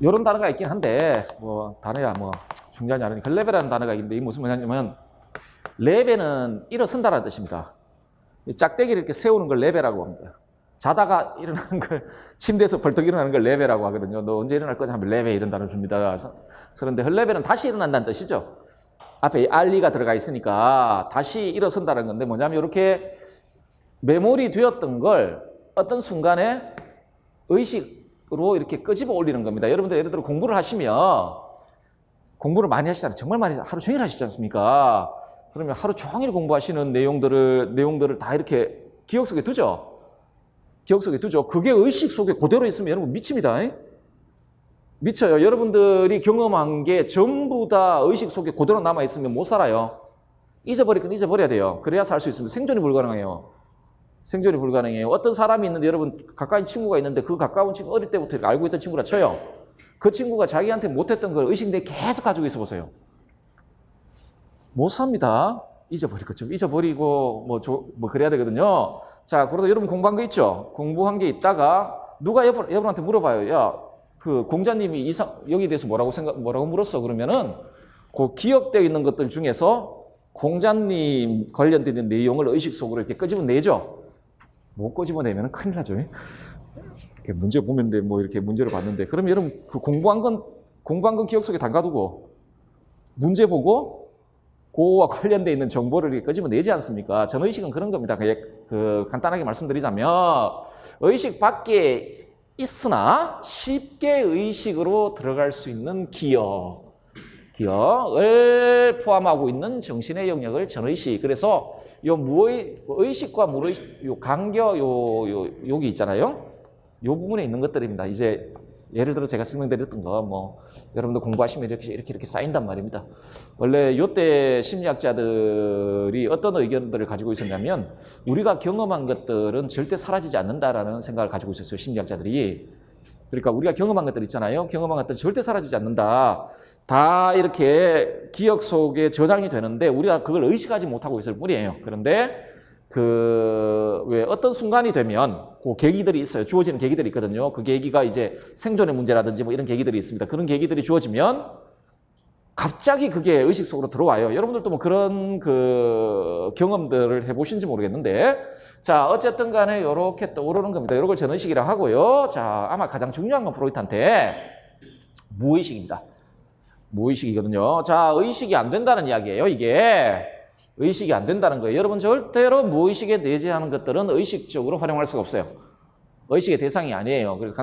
이런 단어가 있긴 한데 단어야 중요하지 않으니까 레베라는 단어가 있는데 이 무슨 뭐냐면 레베는 일어선다라는 뜻입니다. 이 짝대기를 이렇게 세우는 걸 레베라고 합니다. 자다가 일어나는 걸, 침대에서 벌떡 일어나는 걸 레베라고 하거든요. 너 언제 일어날 거냐 하면 레베 이런 단어를 씁니다. 그런데 헐레베는 다시 일어난다는 뜻이죠. 앞에 알리가 들어가 있으니까 다시 일어선다는 건데 뭐냐면 이렇게 메모리 되었던 걸 어떤 순간에 의식으로 이렇게 끄집어 올리는 겁니다. 여러분들 예를 들어 공부를 하시면 공부를 많이 하시잖아요. 정말 많이 하루 종일 하시지 않습니까? 그러면 하루 종일 공부하시는 내용들을 다 이렇게 기억 속에 두죠. 기억 속에 두죠. 그게 의식 속에 그대로 있으면 여러분 미칩니다. 미쳐요. 여러분들이 경험한 게 전부 다 의식 속에 그대로 남아있으면 못 살아요. 잊어버릴 건 잊어버려야 돼요. 그래야 살 수 있습니다. 생존이 불가능해요. 생존이 불가능해요. 어떤 사람이 있는데 여러분 가까운 친구가 있는데 그 가까운 친구 어릴 때부터 알고 있던 친구라 쳐요. 그 친구가 자기한테 못했던 걸 의식 내에 계속 가지고 있어 보세요. 못 삽니다. 잊어버릴 거죠. 잊어버리고 뭐 그래야 되거든요. 자, 그래도 여러분 공부한 거 있죠? 공부한 게 있다가 누가 여러분한테 물어봐요. 야, 그 공자님이 여기에 대해서 뭐라고 물었어? 그러면은 그 기억되어 있는 것들 중에서 공자님 관련된 내용을 의식 속으로 이렇게 끄집어내죠. 못 끄집어내면 큰일 나죠. 이렇게 문제 보면 뭐 이렇게 문제를 봤는데, 그럼 여러분 그 공부한 건 기억 속에 담가두고 문제 보고 그거와 관련되어 있는 정보를 이렇게 끄집어내지 않습니까? 전의식은 그런 겁니다. 간단하게 말씀드리자면 의식 밖에 있으나 쉽게 의식으로 들어갈 수 있는 기억을 포함하고 있는 정신의 영역을 전의식. 그래서 의식과 무의식, 여기 있잖아요. 요 부분에 있는 것들입니다. 이제 예를 들어 제가 설명드렸던 거, 여러분들 공부하시면 이렇게 쌓인단 말입니다. 원래 요때 심리학자들이 어떤 의견들을 가지고 있었냐면, 우리가 경험한 것들은 절대 사라지지 않는다라는 생각을 가지고 있었어요, 심리학자들이. 그러니까 우리가 경험한 것들 있잖아요. 경험한 것들은 절대 사라지지 않는다. 다 이렇게 기억 속에 저장이 되는데 우리가 그걸 의식하지 못하고 있을 뿐이에요. 그런데 왜 어떤 순간이 되면 그 계기들이 있어요. 주어지는 계기들이 있거든요. 그 계기가 이제 생존의 문제라든지 뭐 이런 계기들이 있습니다. 그런 계기들이 주어지면 갑자기 그게 의식 속으로 들어와요. 여러분들도 뭐 그런 경험들을 해보신지 모르겠는데, 자, 어쨌든 간에 이렇게 떠오르는 겁니다. 이런 걸 전의식이라 하고요. 자, 아마 가장 중요한 건 프로이트한테 무의식입니다. 무의식이거든요. 자, 의식이 안 된다는 이야기예요, 이게. 의식이 안 된다는 거예요. 여러분 절대로 무의식에 내재하는 것들은 의식적으로 활용할 수가 없어요. 의식의 대상이 아니에요. 그래서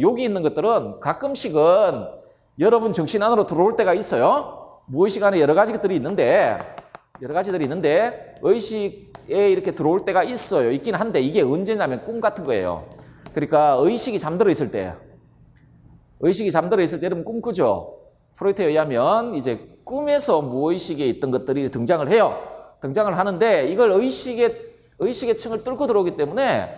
여기 있는 것들은 가끔씩은 여러분 정신 안으로 들어올 때가 있어요. 무의식 안에 여러 가지들이 있는데 의식에 이렇게 들어올 때가 있어요. 있긴 한데 이게 언제냐면 꿈 같은 거예요. 그러니까 의식이 잠들어 있을 때 여러분 꿈 꾸죠? 프로이트에 의하면 이제 꿈에서 무의식에 있던 것들이 등장을 해요. 등장을 하는데 이걸 의식의 층을 뚫고 들어오기 때문에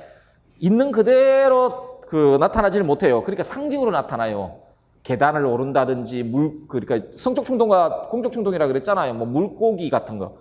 있는 그대로 나타나지를 못해요. 그러니까 상징으로 나타나요. 계단을 오른다든지 그러니까 성적 충동과 공적 충동이라 그랬잖아요. 뭐 물고기 같은 거.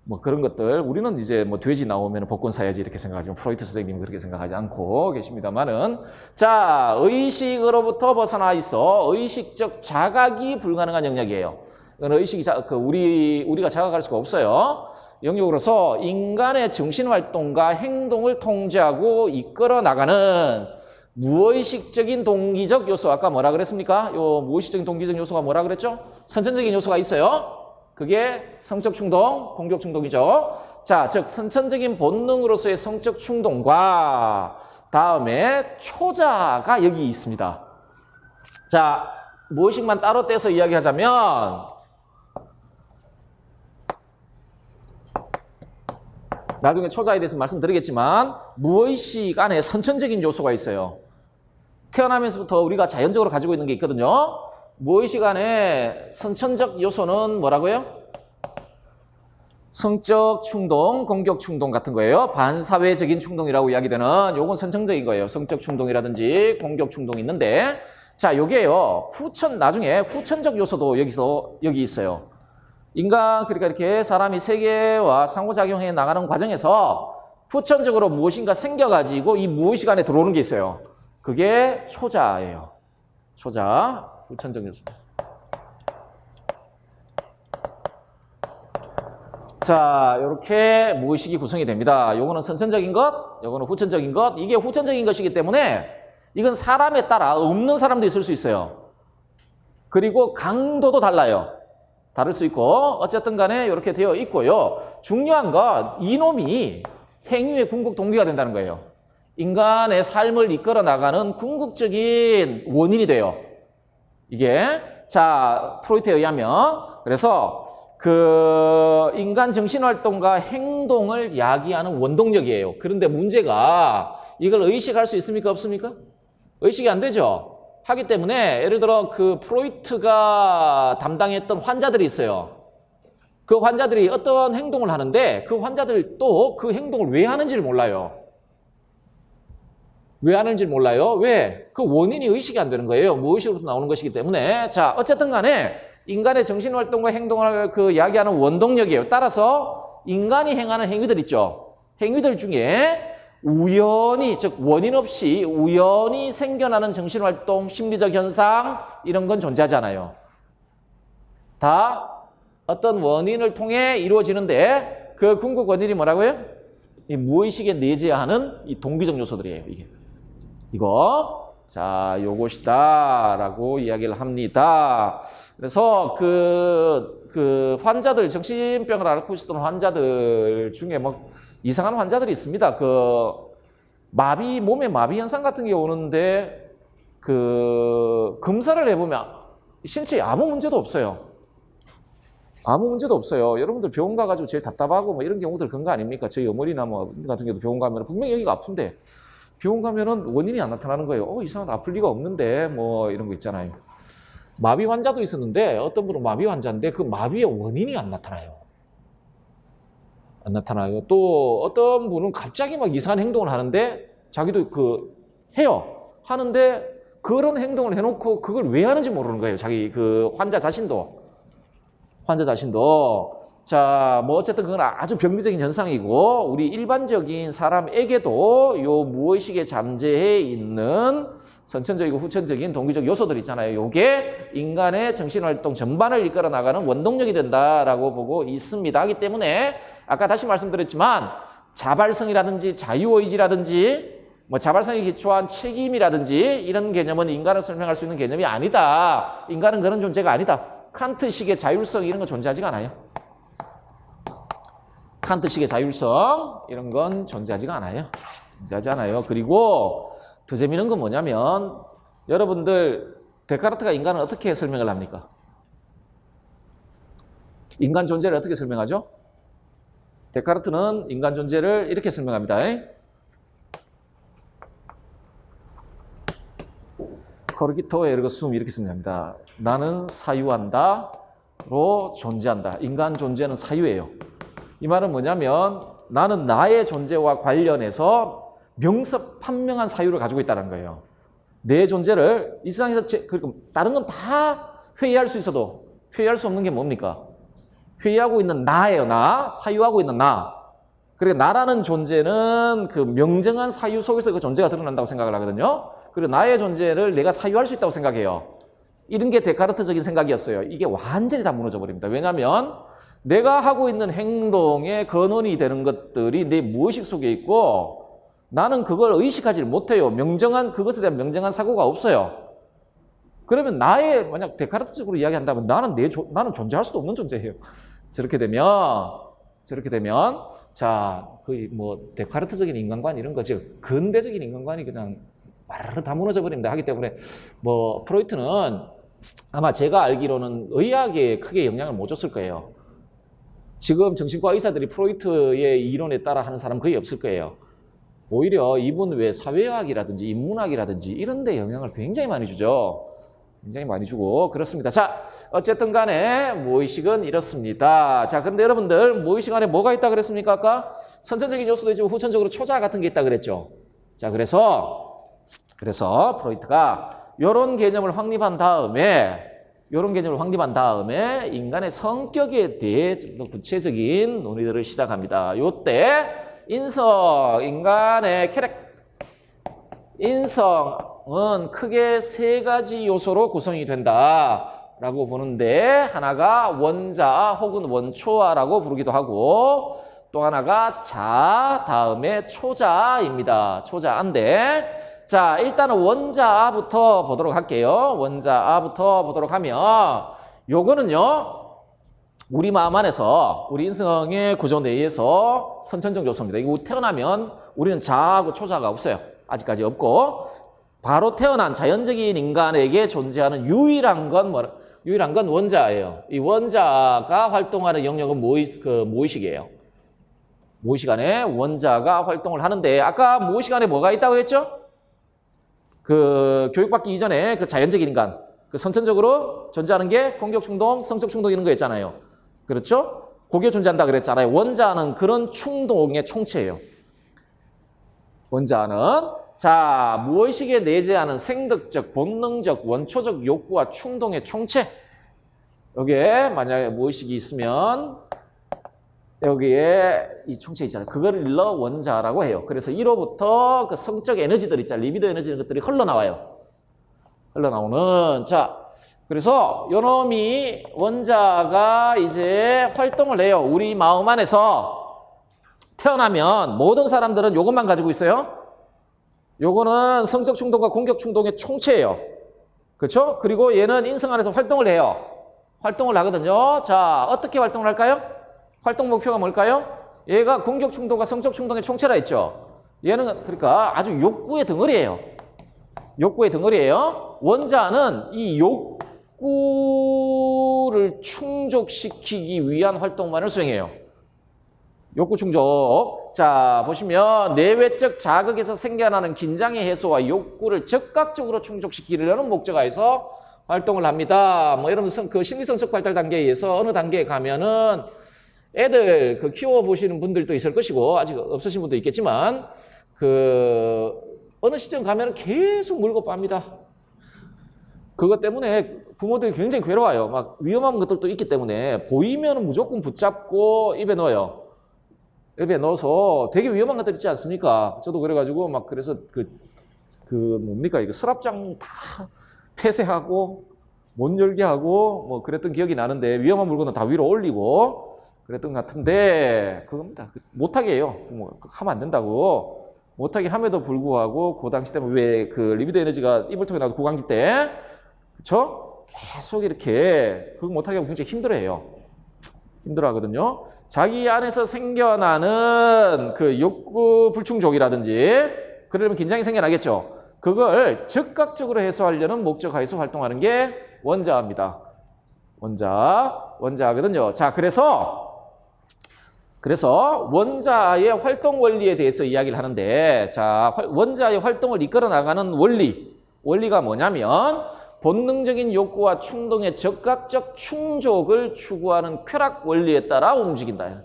뭐 그런 것들. 우리는 이제 뭐 돼지 나오면 복권 사야지 이렇게 생각하지만 프로이트 선생님은 그렇게 생각하지 않고 계십니다만은, 자, 의식으로부터 벗어나 있어 의식적 자각이 불가능한 영역이에요. 이건 우리가 자각할 수가 없어요. 영역으로서 인간의 정신활동과 행동을 통제하고 이끌어 나가는 무의식적인 동기적 요소, 아까 뭐라 그랬습니까? 요 무의식적인 동기적 요소가 뭐라 그랬죠? 선천적인 요소가 있어요. 그게 성적 충동, 공격 충동이죠. 자, 즉 선천적인 본능으로서의 성적 충동과 다음에 초자가 여기 있습니다. 자, 무의식만 따로 떼서 이야기하자면 나중에 초자에 대해서 말씀드리겠지만 무의식 안에 선천적인 요소가 있어요. 태어나면서부터 우리가 자연적으로 가지고 있는 게 있거든요. 무의식 안에 선천적 요소는 뭐라고요? 성적 충동, 공격 충동 같은 거예요. 반사회적인 충동이라고 이야기되는 요건 선천적인 거예요. 성적 충동이라든지 공격 충동이 있는데, 자, 요게요. 나중에 후천적 요소도 여기 있어요. 그러니까 이렇게 사람이 세계와 상호작용해 나가는 과정에서 후천적으로 무엇인가 생겨가지고 이 무의식 안에 들어오는 게 있어요. 그게 초자예요. 초자, 후천적 요소. 자, 이렇게 무의식이 구성이 됩니다. 요거는 선천적인 것, 요거는 후천적인 것. 이게 후천적인 것이기 때문에 이건 사람에 따라 없는 사람도 있을 수 있어요. 그리고 강도도 달라요. 다를 수 있고 어쨌든 간에 이렇게 되어 있고요. 중요한 건 이놈이 행위의 궁극 동기가 된다는 거예요. 인간의 삶을 이끌어 나가는 궁극적인 원인이 돼요. 이게 자 프로이트에 의하면 그래서 그 인간 정신활동과 행동을 야기하는 원동력이에요. 그런데 문제가 이걸 의식할 수 있습니까? 없습니까? 의식이 안 되죠. 하기 때문에 예를 들어 그 프로이트가 담당했던 환자들이 있어요. 그 환자들이 어떤 행동을 하는데 그 환자들도 그 행동을 왜 하는지를 몰라요. 왜 하는지 몰라요? 왜? 그 원인이 의식이 안 되는 거예요. 무의식으로부터 나오는 것이기 때문에. 자, 어쨌든 간에 인간의 정신활동과 행동을 그 이야기하는 원동력이에요. 따라서 인간이 행하는 행위들 있죠. 행위들 중에 우연히, 즉 원인 없이 우연히 생겨나는 정신활동, 심리적 현상 이런 건 존재하지 않아요. 다 어떤 원인을 통해 이루어지는데 그 궁극 원인이 뭐라고요? 이 무의식에 내재하는 이 동기적 요소들이에요. 이거 자 요것이다 라고 이야기를 합니다. 그래서 그 환자들 정신병을 앓고 있었던 환자들 중에 뭐 이상한 환자들이 있습니다. 그 마비 몸에 마비 현상 같은 게 오는데 그 검사를 해보면 신체에 아무 문제도 없어요. 아무 문제도 없어요. 여러분들 병원 가가지고 제일 답답하고 뭐 이런 경우들 그런 거 아닙니까? 저희 어머니나 뭐 같은 경우도 병원 가면 분명히 여기가 아픈데 병원 가면은 원인이 안 나타나는 거예요. 이상하다. 아플 리가 없는데 뭐 이런 거 있잖아요. 마비 환자도 있었는데 어떤 분은 마비 환자인데 그 마비의 원인이 안 나타나요. 안 나타나요. 또 어떤 분은 갑자기 막 이상한 행동을 하는데 자기도 해요. 하는데 그런 행동을 해놓고 그걸 왜 하는지 모르는 거예요. 자기 그 환자 자신도. 자, 뭐 어쨌든 그건 아주 병리적인 현상이고 우리 일반적인 사람에게도 요 무의식에 잠재해 있는 선천적이고 후천적인 동기적 요소들 있잖아요. 요게 인간의 정신활동 전반을 이끌어 나가는 원동력이 된다라고 보고 있습니다. 하기 때문에 아까 다시 말씀드렸지만 자발성이라든지 자유의지라든지 뭐 자발성에 기초한 책임이라든지 이런 개념은 인간을 설명할 수 있는 개념이 아니다. 인간은 그런 존재가 아니다. 칸트식의 자율성 이런 건 존재하지가 않아요. 칸트식의 자율성 이런 건 존재하지가 않아요. 존재하지 않아요. 그리고 더 재미있는 건 뭐냐면 여러분들 데카르트가 인간을 어떻게 설명을 합니까? 인간 존재를 어떻게 설명하죠? 데카르트는 인간 존재를 이렇게 설명합니다. 코르기토 에르고 숨 이렇게 설명합니다. 나는 사유한다로 존재한다. 인간 존재는 사유예요. 이 말은 뭐냐면 나는 나의 존재와 관련해서 명섭한명한 사유를 가지고 있다는 거예요. 내 존재를 이 세상에서 다른 건 다 회의할 수 있어도 회의할 수 없는 게 뭡니까? 회의하고 있는 나예요. 나. 사유하고 있는 나. 그러니까 나라는 존재는 그 명정한 사유 속에서 그 존재가 드러난다고 생각을 하거든요. 그리고 나의 존재를 내가 사유할 수 있다고 생각해요. 이런 게 데카르트적인 생각이었어요. 이게 완전히 다 무너져 버립니다. 왜냐하면 내가 하고 있는 행동의 근원이 되는 것들이 내 무의식 속에 있고 나는 그걸 의식하지 못해요. 그것에 대한 명정한 사고가 없어요. 그러면 만약 데카르트적으로 이야기한다면 나는 존재할 수도 없는 존재예요. 저렇게 되면 자, 거의 뭐 데카르트적인 인간관 이런 거죠. 근대적인 인간관이 그냥 와르르 다 무너져 버립니다. 하기 때문에 뭐 프로이트는 아마 제가 알기로는 의학에 크게 영향을 못 줬을 거예요. 지금 정신과 의사들이 프로이트의 이론에 따라 하는 사람 거의 없을 거예요. 오히려 이분 외 사회학이라든지 인문학이라든지 이런 데 영향을 굉장히 많이 주죠. 굉장히 많이 주고 그렇습니다. 자, 어쨌든 간에 무의식은 이렇습니다. 자, 그런데 여러분들 무의식 안에 뭐가 있다 그랬습니까? 아까 선천적인 요소도 있지만 후천적으로 초자 같은 게 있다 그랬죠. 자, 그래서 프로이트가 이런 개념을 확립한 다음에 인간의 성격에 대해 좀 더 구체적인 논의들을 시작합니다. 요때 인간의 인성은 크게 세 가지 요소로 구성이 된다라고 원자라고 보는데 하나가 원자 혹은 원초아라고 부르기도 하고 또 하나가 자 다음에 초자입니다. 초자인데 자 일단은 원자부터 보도록 할게요. 원자부터 보도록 하면 요거는요 우리 마음 안에서 우리 인성의 구조 내에서 선천적 요소입니다. 이거 태어나면 우리는 자하고 초자가 없어요. 아직까지 없고 바로 태어난 자연적인 인간에게 존재하는 유일한 건 원자예요. 이 원자가 활동하는 영역은 무의식이에요. 무의식 안에 원자가 활동을 하는데 아까 무의식 안에 뭐가 있다고 했죠? 그 교육받기 이전에 그 자연적인 인간, 그 선천적으로 존재하는 게 공격 충동, 성적 충동 이런 거 있잖아요. 그렇죠? 그게 존재한다 그랬잖아요. 원자는 그런 충동의 총체예요. 원자는 자 무의식에 내재하는 생득적, 본능적, 원초적 욕구와 충동의 총체. 여기에 만약에 무의식이 있으면 여기에 이 총체 있잖아요. 그걸 일러 원자라고 해요. 그래서 이로부터 그 성적 에너지들 있잖아요. 리비도 에너지 이런 것들이 흘러나와요. 흘러나오는 자 그래서 요놈이 원자가 이제 활동을 해요. 우리 마음 안에서 태어나면 모든 사람들은 요것만 가지고 있어요. 요거는 성적 충동과 공격 충동의 총체예요. 그렇죠? 그리고 얘는 인성 안에서 활동을 해요. 활동을 하거든요. 자, 어떻게 활동을 할까요? 활동 목표가 뭘까요? 얘가 공격 충동과 성적 충동의 총체라 했죠. 얘는 그러니까 아주 욕구의 덩어리예요. 욕구의 덩어리예요. 원자는 이 욕구를 충족시키기 위한 활동만을 수행해요. 욕구 충족. 자, 보시면 내외적 자극에서 생겨나는 긴장의 해소와 욕구를 즉각적으로 충족시키려는 목적하에서 활동을 합니다. 뭐 여러분 그 심리성적 발달 단계에서 어느 단계에 가면은 애들 그 키워보시는 분들도 있을 것이고 아직 없으신 분도 있겠지만 그 어느 시점 가면은 계속 물고 빱니다. 그것 때문에 부모들이 굉장히 괴로워요. 막 위험한 것들도 있기 때문에 보이면 무조건 붙잡고 입에 넣어요. 입에 넣어서 되게 위험한 것들 있지 않습니까? 저도 그래가지고 막 그래서 뭡니까 이거 서랍장 다 폐쇄하고 못 열게 하고 뭐 그랬던 기억이 나는데 위험한 물건은 다 위로 올리고 그랬던 것 같은데 그겁니다. 못하게 해요. 부모가 하면 안 된다고. 못하게 함에도 불구하고 그 당시 때문에 왜 그 리비도 에너지가 입을 통해 나도 구강기 때 그쵸? 계속 이렇게 그거 못하게 하면 굉장히 힘들어해요. 힘들어하거든요. 자기 안에서 생겨나는 그 욕구 불충족이라든지 그러려면 긴장이 생겨나겠죠. 그걸 즉각적으로 해소하려는 목적하에서 활동하는 게 원자입니다. 원자거든요. 자, 그래서 원자의 활동 원리에 대해서 이야기를 하는데, 자, 원자의 활동을 이끌어 나가는 원리가 뭐냐면 본능적인 욕구와 충동의 즉각적 충족을 추구하는 쾌락 원리에 따라 움직인다.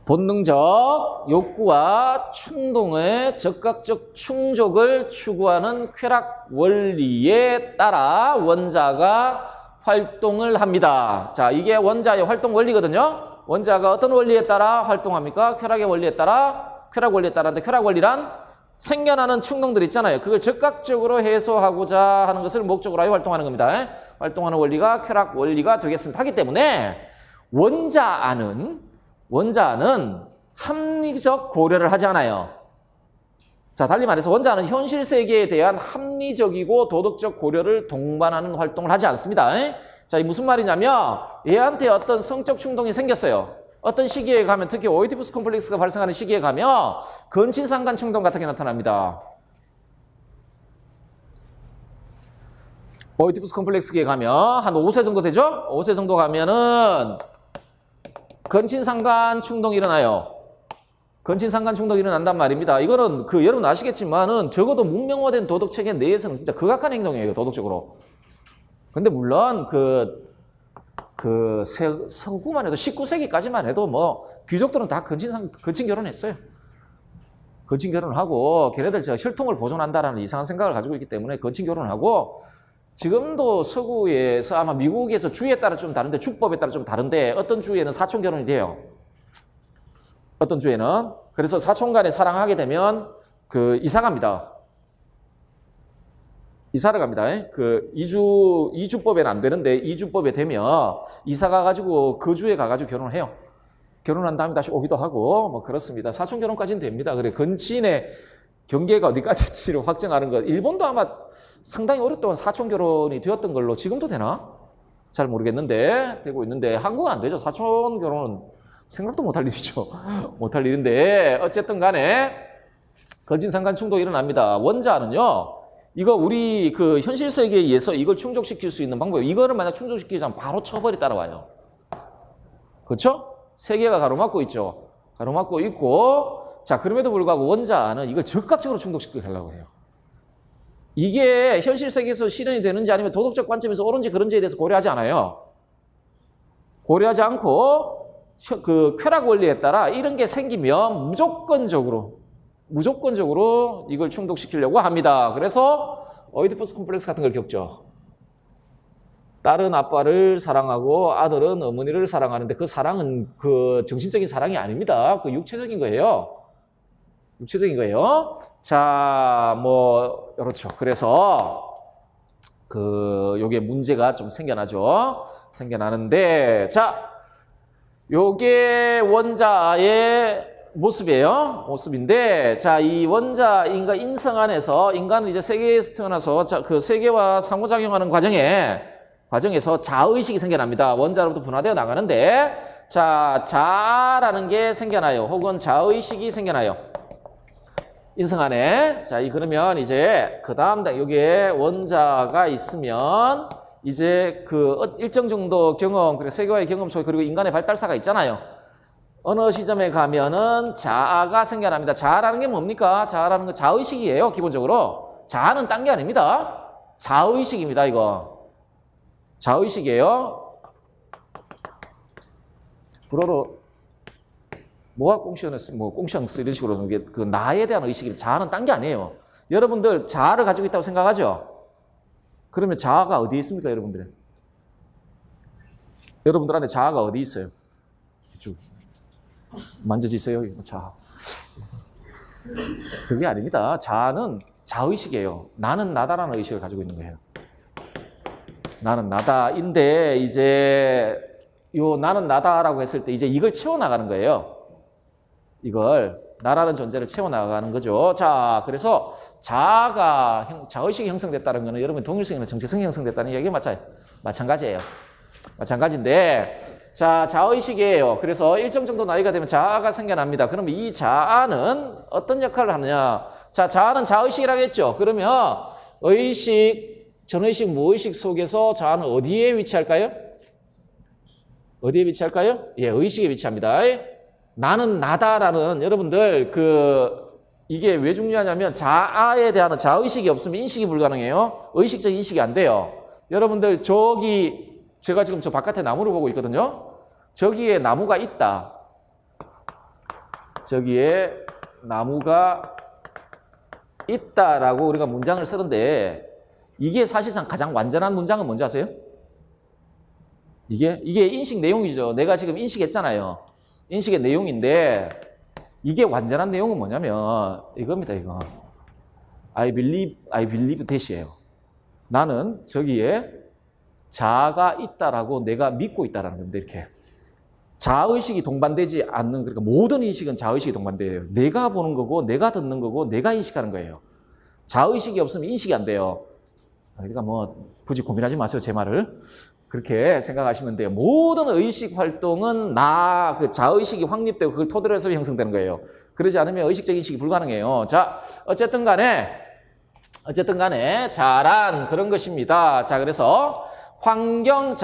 본능적 욕구와 충동의 즉각적 충족을 추구하는 쾌락 원리에 따라 원자가 활동을 합니다. 자, 이게 원자의 활동 원리거든요. 원자가 어떤 원리에 따라 활동합니까? 쾌락의 원리에 따라, 쾌락 원리에 따라인데 쾌락 원리란 생겨나는 충동들 있잖아요. 그걸 즉각적으로 해소하고자 하는 것을 목적으로 하여 활동하는 겁니다. 활동하는 원리가 쾌락 원리가 되겠습니다. 하기 때문에 원자는 합리적 고려를 하지 않아요. 자, 달리 말해서 원자는 현실 세계에 대한 합리적이고 도덕적 고려를 동반하는 활동을 하지 않습니다. 자, 이 무슨 말이냐면 얘한테 어떤 성적 충동이 생겼어요. 어떤 시기에 가면 특히 오이디푸스 콤플렉스가 발생하는 시기에 가면 근친상간 충동 같은 게 나타납니다. 오이디푸스 콤플렉스에 가면 한 5세 정도 되죠? 5세 정도 가면은 근친상간 충동이 일어나요. 근친상간 충동이 일어난단 말입니다. 이거는 여러분 아시겠지만은 적어도 문명화된 도덕 체계 내에서는 진짜 극악한 행동이에요, 도덕적으로. 근데 물론 서구만 해도 19세기까지만 해도 뭐 귀족들은 다 근친 결혼했어요. 근친 결혼을 하고 걔네들 혈통을 보존한다라는 이상한 생각을 가지고 있기 때문에 근친 결혼을 하고 지금도 서구에서 아마 미국에서 주에 따라 좀 다른데 주법에 따라 좀 다른데 어떤 주에는 사촌 결혼이 돼요. 어떤 주에는. 그래서 사촌 간에 사랑하게 되면 이상합니다. 이사를 갑니다. 그 이주법에는 안 되는데 이주법에 되면 이사 가가지고 그 주에 가가지고 결혼을 해요. 결혼한 다음에 다시 오기도 하고 뭐 그렇습니다. 사촌 결혼까지는 됩니다. 그래 근친의 경계가 어디까지를 확정하는 것. 일본도 아마 상당히 오랫동안 사촌 결혼이 되었던 걸로 지금도 되나? 잘 모르겠는데 되고 있는데 한국은 안 되죠. 사촌 결혼은 생각도 못할 일이죠. 못할 일인데 어쨌든 간에 건진상간 충돌이 일어납니다. 원자는요. 이거 우리 그 현실 세계에 의해서 이걸 충족시킬 수 있는 방법. 이거를 만약 충족시키자면 바로 처벌이 따라와요. 그렇죠? 세계가 가로막고 있죠. 가로막고 있고 자 그럼에도 불구하고 원자는 이걸 적극적으로 충족시키려고 해요. 이게 현실 세계에서 실현이 되는지 아니면 도덕적 관점에서 옳은지 그런지에 대해서 고려하지 않아요. 고려하지 않고 그 쾌락 원리에 따라 이런 게 생기면 무조건적으로 이걸 충족시키려고 합니다. 그래서 오이디푸스 콤플렉스 같은 걸 겪죠. 딸은 아빠를 사랑하고 아들은 어머니를 사랑하는데 그 사랑은 그 정신적인 사랑이 아닙니다. 그 육체적인 거예요. 육체적인 거예요. 자, 뭐 그렇죠. 그래서 요게 문제가 좀 생겨나죠. 생겨나는데 자, 요게 원자의 모습인데 자, 이 원자 인성 안에서 인간은 이제 세계에서 태어나서 그 세계와 상호작용하는 과정에서 자의식이 생겨납니다. 원자로부터 분화되어 나가는데 자, 자라는 게 생겨나요. 혹은 자의식이 생겨나요. 인성 안에. 자, 그러면 이제 그 다음 여기에 원자가 있으면 이제 그 일정 정도 경험, 그리고 세계화의 경험 속에 그리고 인간의 발달사가 있잖아요. 어느 시점에 가면은 자아가 생겨납니다. 자아라는 게 뭡니까? 자아라는 건 자의식이에요, 기본적으로. 자아는 딴 게 아닙니다. 자의식입니다, 이거. 자의식이에요. 불어로 뭐가 꽁시언스, 뭐 꽁시언스 이런 식으로 그 나에 대한 의식이 자아는 딴 게 아니에요. 여러분들 자아를 가지고 있다고 생각하죠? 그러면 자아가 어디에 있습니까, 여러분들? 여러분들 안에 자아가 어디 있어요? 쭉 만져지세요, 이거 자아. 그게 아닙니다. 자아는 자의식이에요. 나는 나다라는 의식을 가지고 있는 거예요. 나는 나다인데 이제 요 나는 나다라고 했을 때 이제 이걸 채워나가는 거예요. 이걸 나라는 존재를 채워나가는 거죠. 자, 그래서 자의식이 형성됐다는 거는 여러분 동일성이나 정체성이 형성됐다는 얘기가 마찬가지예요. 마찬가지인데 자, 자의식이에요. 그래서 일정 정도 나이가 되면 자아가 생겨납니다. 그러면 이 자아는 어떤 역할을 하느냐? 자, 자아는 자의식이라고 했죠. 그러면 의식, 전의식, 무의식 속에서 자아는 어디에 위치할까요? 어디에 위치할까요? 예, 의식에 위치합니다. 나는 나다라는 여러분들 이게 왜 중요하냐면 자아에 대한 자의식이 없으면 인식이 불가능해요. 의식적 인식이 안 돼요. 여러분들 저기 제가 지금 저 바깥에 나무를 보고 있거든요. 저기에 나무가 있다. 저기에 나무가 있다라고 우리가 문장을 쓰는데 이게 사실상 가장 완전한 문장은 뭔지 아세요? 이게 인식 내용이죠. 내가 지금 인식했잖아요. 인식의 내용인데 이게 완전한 내용은 뭐냐면 이겁니다. 이거 I believe that이에요. 나는 저기에 자아가 있다라고 내가 믿고 있다라는 겁니다. 이렇게 자의식이 동반되지 않는, 그러니까 모든 인식은 자의식이 동반돼요. 내가 보는 거고 내가 듣는 거고 내가 인식하는 거예요. 자의식이 없으면 인식이 안 돼요. 그러니까 뭐 굳이 고민하지 마세요. 제 말을. 그렇게 생각하시면 돼요. 모든 의식 활동은 그 자의식이 확립되고 그걸 토대로 해서 형성되는 거예요. 그러지 않으면 의식적 인식이 불가능해요. 자, 어쨌든 간에 자란 그런 것입니다. 자, 그래서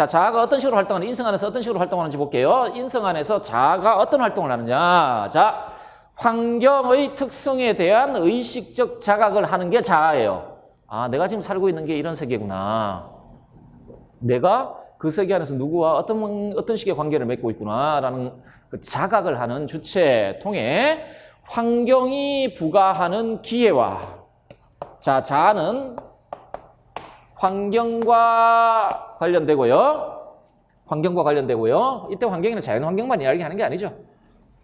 자아가 어떤 식으로 활동하는, 인성 안에서 어떤 식으로 활동하는지 볼게요. 인성 안에서 자아가 어떤 활동을 하느냐. 자, 환경의 특성에 대한 의식적 자각을 하는 게 자아예요. 아, 내가 지금 살고 있는 게 이런 세계구나. 내가 그 세계 안에서 누구와 어떤 식의 관계를 맺고 있구나라는 그 자각을 하는 주체 통해 환경이 부과하는 기회와 자, 자아는 환경과 관련되고요. 이때 환경에는 자연 환경만 이야기하는 게 아니죠.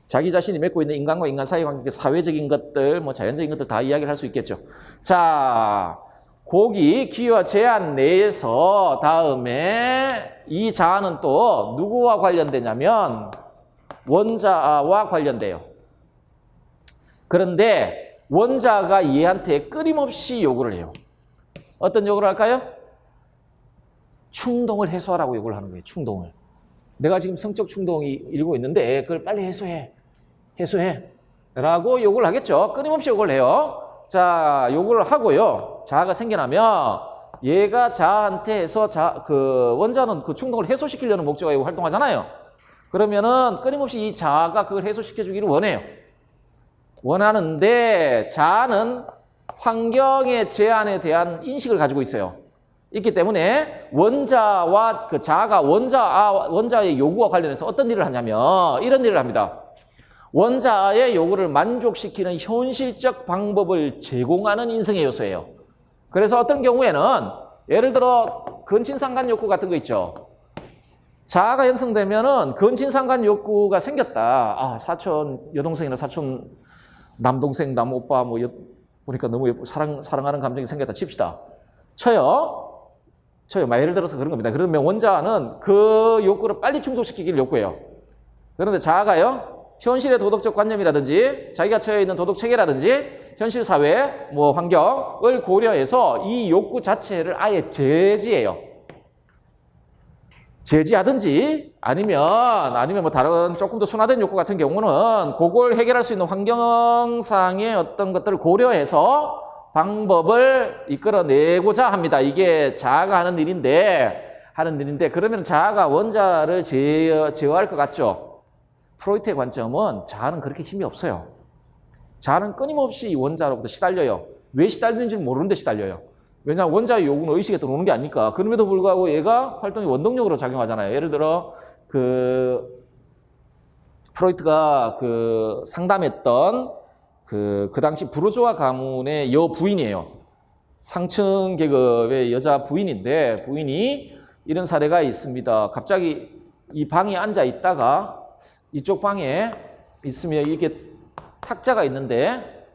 자기 자신이 맺고 있는 인간과 인간 사이 관계, 사회적인 것들, 뭐 자연적인 것들 다 이야기를 할 수 있겠죠. 자, 고기 기와 제한 내에서 다음에 이 자아는 또 누구와 관련되냐면 원자와 관련돼요. 그런데 원자가 얘한테 끊임없이 요구를 해요. 어떤 요구를 할까요? 충동을 해소하라고 요구를 하는 거예요. 충동을. 내가 지금 성적 충동이 일고 있는데 그걸 빨리 해소해. 라고 요구를 하겠죠. 끊임없이 요구를 해요. 자, 요구를 하고요. 자아가 생겨나면 얘가 자아한테 해서 그 원자는 그 충동을 해소시키려는 목적으로 활동하잖아요. 그러면은 끊임없이 이 자아가 그걸 해소시켜 주기를 원해요. 원하는데 자아는 환경의 제한에 대한 인식을 가지고 있어요. 있기 때문에 원자와 그 자아가 원자의 요구와 관련해서 어떤 일을 하냐면 이런 일을 합니다. 원자의 요구를 만족시키는 현실적 방법을 제공하는 인성의 요소예요. 그래서 어떤 경우에는 예를 들어 근친상간 욕구 같은 거 있죠. 자아가 형성되면은 근친상간 욕구가 생겼다. 아, 사촌 여동생이나 사촌 남동생 남오빠 뭐 보니까 너무 예쁘고 사랑하는 감정이 생겼다 칩시다. 쳐요. 예를 들어서 그런 겁니다. 그러면 원자는 그 욕구를 빨리 충족시키기를 욕구해요. 그런데 자아가요. 현실의 도덕적 관념이라든지 자기가 처해 있는 도덕 체계라든지 현실 사회, 뭐 환경을 고려해서 이 욕구 자체를 아예 제지해요. 제지하든지 아니면 뭐 다른 조금 더 순화된 욕구 같은 경우는 그걸 해결할 수 있는 환경상의 어떤 것들을 고려해서 방법을 이끌어내고자 합니다. 이게 자아가 하는 일인데 그러면 자아가 원자를 제어할 것 같죠? 프로이트의 관점은 자아는 그렇게 힘이 없어요. 자아는 끊임없이 원자로부터 시달려요. 왜 시달리는지는 모르는데 시달려요. 왜냐하면 원자의 요구는 의식에 들어오는 게 아니니까. 그럼에도 불구하고 얘가 활동이 원동력으로 작용하잖아요. 예를 들어 프로이트가 상담했던 그 당시 부르주아 가문의 여부인이에요. 상층 계급의 여자 부인인데 부인이 이런 사례가 있습니다. 갑자기 이 방에 앉아 있다가 이쪽 방에 있으면 이렇게 탁자가 있는데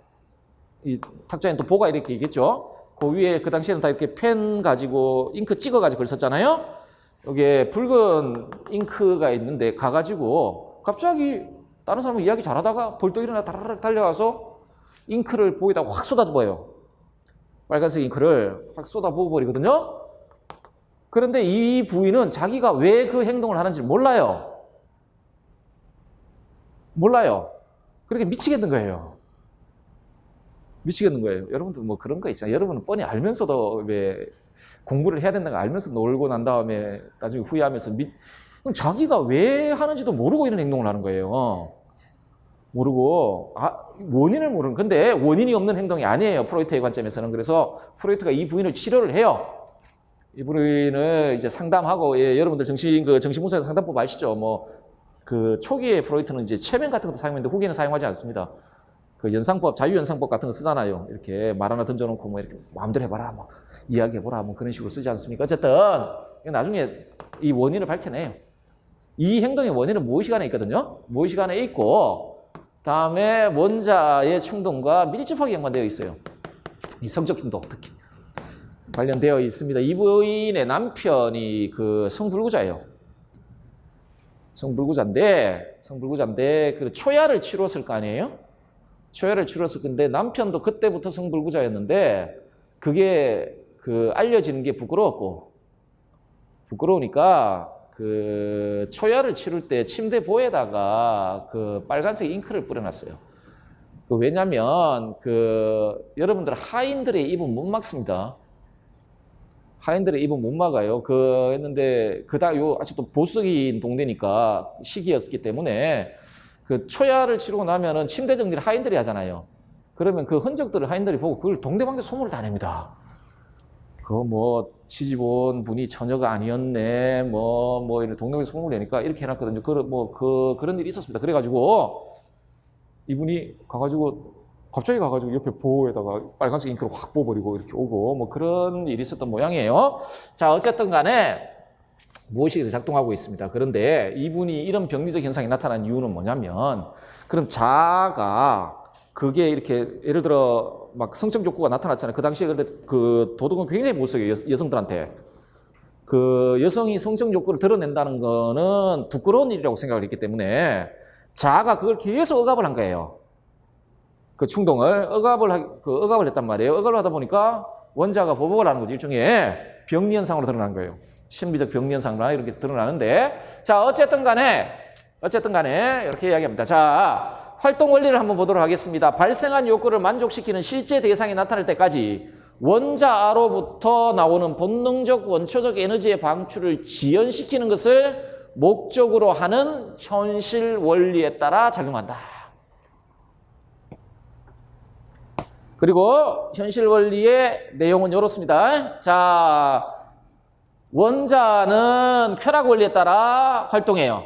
이 탁자에는 또 보가 이렇게 있겠죠. 그 위에 그 당시에는 다 이렇게 펜 가지고 잉크 찍어 가지고 글 썼잖아요. 여기에 붉은 잉크가 있는데 가가지고 갑자기 다른 사람은 이야기 잘하다가 벌떡 일어나 다라락 달려가서 잉크를 보에다 확 쏟아부어요. 빨간색 잉크를 확 쏟아부어 버리거든요. 그런데 이 부인은 자기가 왜 그 행동을 하는지 몰라요. 그렇게 미치겠는 거예요. 여러분도 뭐 그런 거 있잖아요. 여러분은 뻔히 알면서도 왜 공부를 해야 된다는 거 알면서 놀고 난 다음에 나중에 후회하면서 자기가 왜 하는지도 모르고 이런 행동을 하는 거예요. 모르고 원인을 모르는. 근데 원인이 없는 행동이 아니에요. 프로이트의 관점에서는. 그래서 프로이트가 이 부인을 치료를 해요. 이 부인을 이제 상담하고 여러분들 정신분석에서 상담법 아시죠? 그 초기에 프로이트는 이제 최면 같은 것도 사용했는데 후기에는 사용하지 않습니다. 그 연상법, 자유연상법 같은 거 쓰잖아요. 이렇게 말 하나 던져놓고 뭐 이렇게 마음대로 해봐라, 뭐 이야기해보라, 뭐 그런 식으로 쓰지 않습니까? 어쨌든 나중에 이 원인을 밝혀내요. 이 행동의 원인은 무의식 안에 있거든요. 무의식 안에 있고 다음에 원자의 충동과 밀접하게 연관되어 있어요. 이 성적 충동 특히 관련되어 있습니다. 이 부인의 남편이 그 성불구자예요. 성불구자인데 그 초야를 치렀을 거 아니에요? 초야를 치렀을 건데 남편도 그때부터 성불구자였는데 그게 알려지는 게 부끄러우니까 그 초야를 치를 때 침대 보에다가 그 빨간색 잉크를 뿌려놨어요. 왜냐면 여러분들 하인들의 입은 못 막습니다. 하인들의 입은 못 막아요. 했는데 아직도 보수적인 동네니까 시기였기 때문에 그 초야를 치르고 나면은 침대 정리를 하인들이 하잖아요. 그러면 그 흔적들을 하인들이 보고 그걸 동네방네 소문을 다 냅니다. 시집 온 분이 처녀가 아니었네. 이런 동네방네 소문을 내니까 이렇게 해놨거든요. 그런 일이 있었습니다. 그래가지고 이분이 갑자기 가가지고 옆에 보호에다가 빨간색 잉크를 확 부어버리고 이렇게 오고 그런 일이 있었던 모양이에요. 자, 어쨌든 간에 무의식에서 작동하고 있습니다. 그런데 이분이 이런 병리적 현상이 나타난 이유는 뭐냐면 그럼 자아가 그게 이렇게 예를 들어 막 성적 욕구가 나타났잖아요. 그 당시에 근데 그 도덕은 굉장히 못쓰게 여성들한테. 그 여성이 성적 욕구를 드러낸다는 거는 부끄러운 일이라고 생각을 했기 때문에 자아가 그걸 계속 억압을 한 거예요. 그 충동을 억압을 했단 말이에요. 억압을 하다 보니까 원자가 보복을 하는 거죠. 일종의 병리 현상으로 드러난 거예요. 심리적 병리 현상이나 이렇게 드러나는데, 자, 어쨌든 간에 이렇게 이야기합니다. 자, 활동 원리를 한번 보도록 하겠습니다. 발생한 욕구를 만족시키는 실제 대상이 나타날 때까지 원자아로부터 나오는 본능적 원초적 에너지의 방출을 지연시키는 것을 목적으로 하는 현실 원리에 따라 작용한다. 그리고 현실 원리의 내용은 이렇습니다. 자, 원자는 쾌락 원리에 따라 활동해요.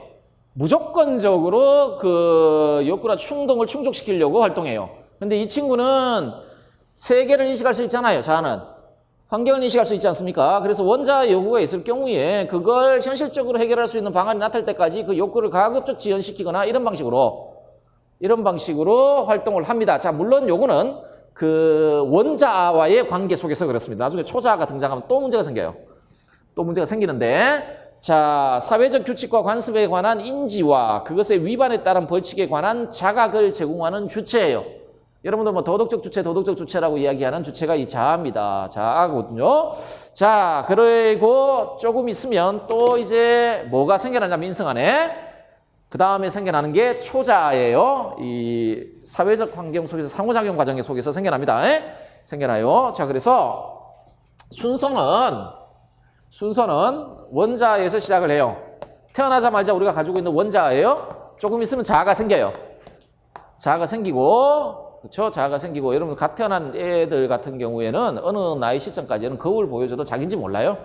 무조건적으로 그 욕구나 충동을 충족시키려고 활동해요. 근데 이 친구는 세계를 인식할 수 있잖아요. 자아는. 환경을 인식할 수 있지 않습니까? 그래서 원자 요구가 있을 경우에 그걸 현실적으로 해결할 수 있는 방안이 나타날 때까지 그 욕구를 가급적 지연시키거나 이런 방식으로 활동을 합니다. 자, 물론 요거는 그 원자와의 관계 속에서 그렇습니다. 나중에 초자아가 등장하면 또 문제가 생겨요. 또 문제가 생기는데, 자, 사회적 규칙과 관습에 관한 인지와 그것의 위반에 따른 벌칙에 관한 자각을 제공하는 주체예요. 여러분들 뭐 도덕적 주체라고 이야기하는 주체가 이 자아입니다. 자아거든요. 자, 그리고 조금 있으면 또 이제 뭐가 생겨나냐면 인성 안에 그 다음에 생겨나는 게 초자아예요. 이 사회적 환경 속에서 상호작용 과정 속에서 생겨납니다. 생겨나요. 자, 그래서 순서는 원자에서 시작을 해요. 태어나자마자 우리가 가지고 있는 원자예요. 조금 있으면 자아가 생겨요. 자아가 생기고, 그렇죠? 자아가 생기고, 여러분 갓 태어난 애들 같은 경우에는 어느 나이 시점까지는 거울 보여줘도 자기인지 몰라요.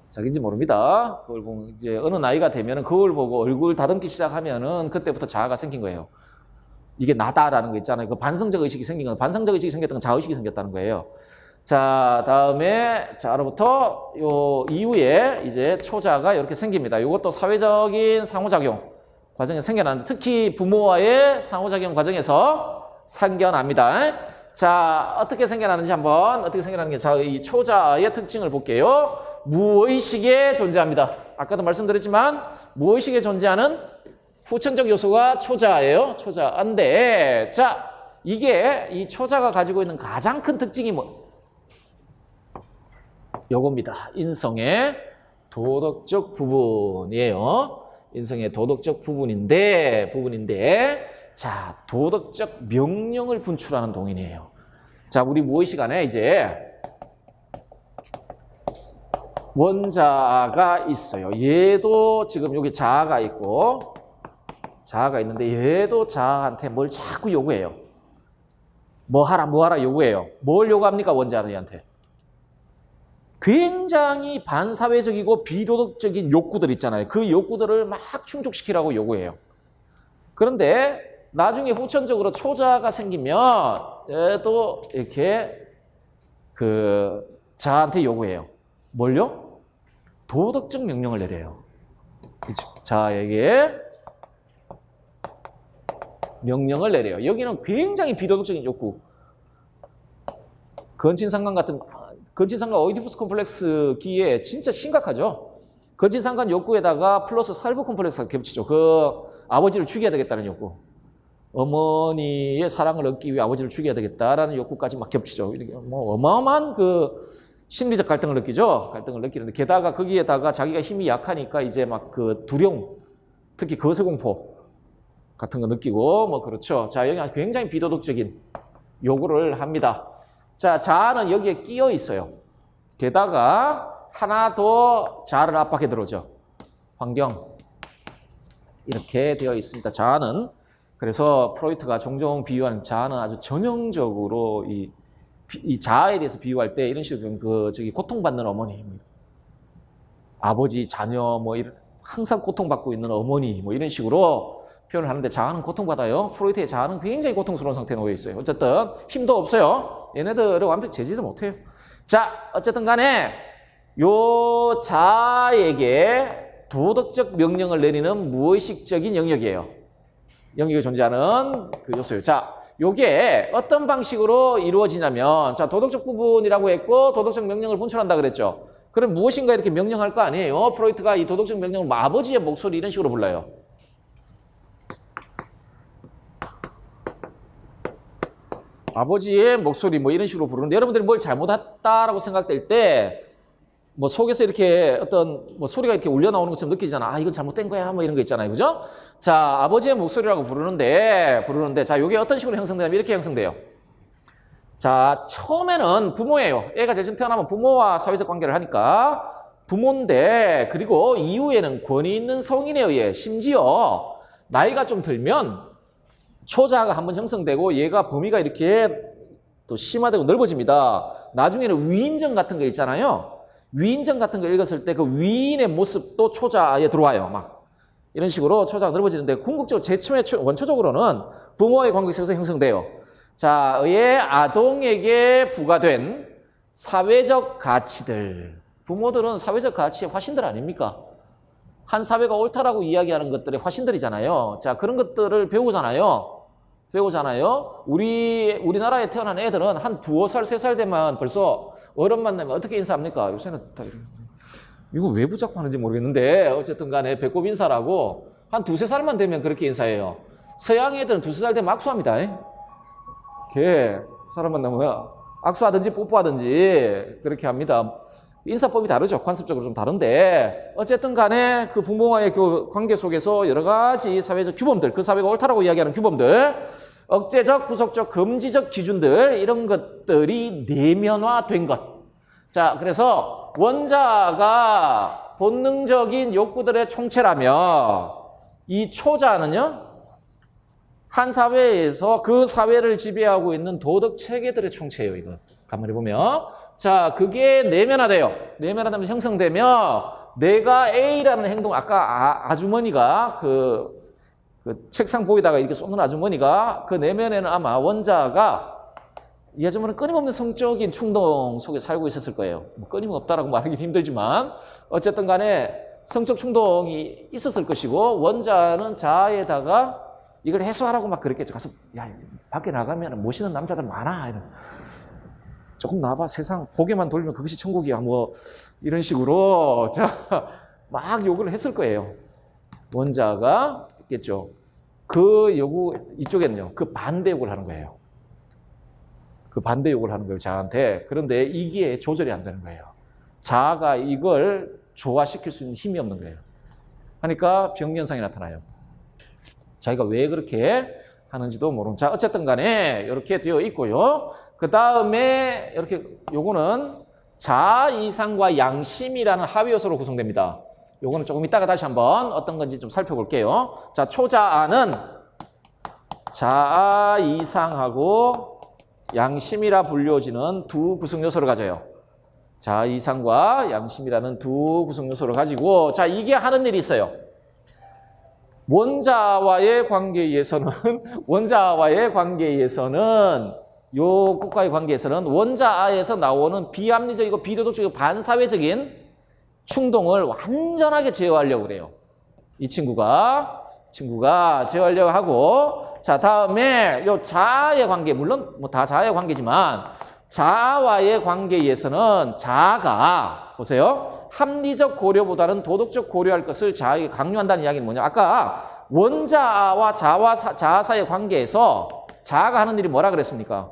자기인지 모릅니다. 거울 보면 이제 어느 나이가 되면은 거울 보고 얼굴 다듬기 시작하면은 그때부터 자아가 생긴 거예요. 이게 나다라는 거 있잖아요. 그 반성적 의식이 생긴 건, 반성적 의식이 생겼던 건 자의식이 생겼다는 거예요. 자, 다음에 자로부터 요 이후에 이제 초자가 이렇게 생깁니다. 이것도 사회적인 상호작용 과정에서 생겨나는데 특히 부모와의 상호작용 과정에서 생겨납니다. 자, 어떻게 생겨나는지 어떻게 생겨나는지, 자, 이 초자의 특징을 볼게요. 무의식에 존재합니다. 아까도 말씀드렸지만 무의식에 존재하는 후천적 요소가 초자예요. 초자인데, 자, 이게 이 초자가 가지고 있는 가장 큰 특징이 요겁니다. 인성의 도덕적 부분이에요. 인성의 도덕적 부분인데, 자, 도덕적 명령을 분출하는 동인이에요. 자, 우리 무의식 안에 이제 원자가 있어요. 얘도 지금 여기 자아가 있는데 얘도 자아한테 뭘 자꾸 요구해요. 뭐 하라 요구해요. 뭘 요구합니까? 원자는 얘한테. 굉장히 반사회적이고 비도덕적인 욕구들 있잖아요. 그 욕구들을 막 충족시키라고 요구해요. 그런데 나중에 후천적으로 초자가 생기면 얘도 이렇게 그 자한테 요구해요. 뭘요? 도덕적 명령을 내려요. 자에게 명령을 내려요. 여기는 굉장히 비도덕적인 욕구. 건친상간 오이디푸스 콤플렉스기에 진짜 심각하죠. 건친상간 욕구에다가 플러스 살부 콤플렉스가 겹치죠. 그 아버지를 죽여야 되겠다는 욕구. 어머니의 사랑을 얻기 위해 아버지를 죽여야 되겠다라는 욕구까지 막 겹치죠. 뭐 어마어마한 그 심리적 갈등을 느끼죠. 갈등을 느끼는데 게다가 거기에다가 자기가 힘이 약하니까 이제 막 그 두려움, 특히 거세공포 같은 거 느끼고 뭐 그렇죠. 자, 여기 굉장히 비도덕적인 요구를 합니다. 자, 자아는 여기에 끼어 있어요. 게다가 하나 더 자아를 압박해 들어오죠. 환경. 이렇게 되어 있습니다. 자아는. 그래서 프로이트가 종종 비유하는 자아는 아주 전형적으로 이 자아에 대해서 비유할 때 이런 식으로 고통받는 어머니, 아버지, 자녀, 항상 고통받고 있는 어머니, 이런 식으로 표현을 하는데 자아는 고통받아요. 프로이트의 자아는 굉장히 고통스러운 상태에 놓여 있어요. 어쨌든 힘도 없어요. 얘네들을 완벽히 제지도 못해요. 자, 어쨌든 간에 요 자아에게 도덕적 명령을 내리는 무의식적인 영역이에요. 영역에 존재하는 그 요소예요. 자, 요게 어떤 방식으로 이루어지냐면, 자, 도덕적 부분이라고 했고, 도덕적 명령을 분출한다 그랬죠. 그럼 무엇인가 이렇게 명령할 거 아니에요? 프로이트가 이 도덕적 명령을 뭐 아버지의 목소리 이런 식으로 불러요. 아버지의 목소리 뭐 이런 식으로 부르는데, 여러분들이 뭘 잘못했다라고 생각될 때, 뭐 속에서 이렇게 어떤 뭐 소리가 이렇게 울려 나오는 것처럼 느끼잖아. 아, 이건 잘못된 거야. 뭐 이런 거 있잖아요. 그죠? 자, 아버지의 목소리라고 부르는데, 자, 이게 어떤 식으로 형성되냐면 이렇게 형성돼요. 자, 처음에는 부모예요. 애가 제일 처음 태어나면 부모와 사회적 관계를 하니까 부모인데, 그리고 이후에는 권위 있는 성인에 의해 심지어 나이가 좀 들면 초자가 한번 형성되고 얘가 범위가 이렇게 또 심화되고 넓어집니다. 나중에는 위인전 같은 거 있잖아요. 위인전 같은 거 읽었을 때 그 위인의 모습도 초자에 들어와요. 막 이런 식으로 초자가 넓어지는데, 궁극적으로 제일 처음에 원초적으로는 부모와의 관계 속에서 형성돼요. 자, 의의 아동에게 부과된 사회적 가치들. 부모들은 사회적 가치의 화신들 아닙니까? 한 사회가 옳다라고 이야기하는 것들의 화신들이잖아요. 자, 그런 것들을 배우잖아요. 우리나라에 태어난 애들은 한 2살, 3살 되면 벌써 어른 만나면 어떻게 인사합니까? 요새는 다 이거 왜 붙잡고 하는지 모르겠는데, 어쨌든 간에 배꼽 인사라고 한 2~3살만 되면 그렇게 인사해요. 서양 애들은 2~3살 되면 악수합니다. 걔 사람 만나면 악수하든지 뽀뽀하든지 그렇게 합니다. 인사법이 다르죠. 관습적으로 좀 다른데, 어쨌든 간에 그 부모와의 그 관계 속에서 여러 가지 사회적 규범들, 그 사회가 옳다라고 이야기하는 규범들, 억제적, 구속적, 금지적 기준들, 이런 것들이 내면화된 것. 자, 그래서 원자가 본능적인 욕구들의 총체라면 이 초자는요, 한 사회에서 그 사회를 지배하고 있는 도덕 체계들의 총체예요, 이거. 가만히 보면. 자, 그게 내면화돼요. 내면화되면 형성되면 내가 A라는 행동, 아까 아주머니가 그 책상 보이다가 이렇게 쏟는 아주머니가 그 내면에는 아마 원자가 이 아주머니는 끊임없는 성적인 충동 속에 살고 있었을 거예요. 뭐 끊임없다라고 말하기 힘들지만 어쨌든 간에 성적 충동이 있었을 것이고, 원자는 자아에다가 이걸 해소하라고 막 그랬겠죠. 가서, 야, 밖에 나가면 모시는 남자들 많아. 조금 나와봐. 세상 고개만 돌리면 그것이 천국이야. 뭐 이런 식으로 자, 막 요구를 했을 거예요. 원자가 있겠죠. 그 요구, 이쪽에는요, 그 반대 요구를 하는 거예요. 그 반대 요구를 하는 거예요, 자아한테. 그런데 이게 조절이 안 되는 거예요. 자아가 이걸 조화시킬 수 있는 힘이 없는 거예요. 그러니까 병리현상이 나타나요. 자기가 왜 그렇게 하는지도 모르는. 자, 어쨌든 간에 이렇게 되어 있고요. 그 다음에 이렇게 요거는 자아 이상과 양심이라는 하위 요소로 구성됩니다. 요거는 조금 이따가 다시 한번 어떤 건지 좀 살펴볼게요. 자, 초자아는 자아 이상하고 양심이라 불려지는 두 구성 요소를 가져요. 자아 이상과 양심이라는 두 구성 요소를 가지고, 자, 이게 하는 일이 있어요. 원자와의 관계에서는 요 국가의 관계에서는 원자아에서 나오는 비합리적이고 비도덕적이고 반사회적인 충동을 완전하게 제어하려고 그래요. 이 친구가 제어하려고 하고, 자, 다음에 요 자아의 관계, 물론 뭐 다 자아의 관계지만 자아와의 관계에서는 자아가, 보세요, 합리적 고려보다는 도덕적 고려할 것을 자아에게 강요한다는 이야기는 뭐냐. 아까 원자아와 자아 사이의 관계에서 자아가 하는 일이 뭐라 그랬습니까?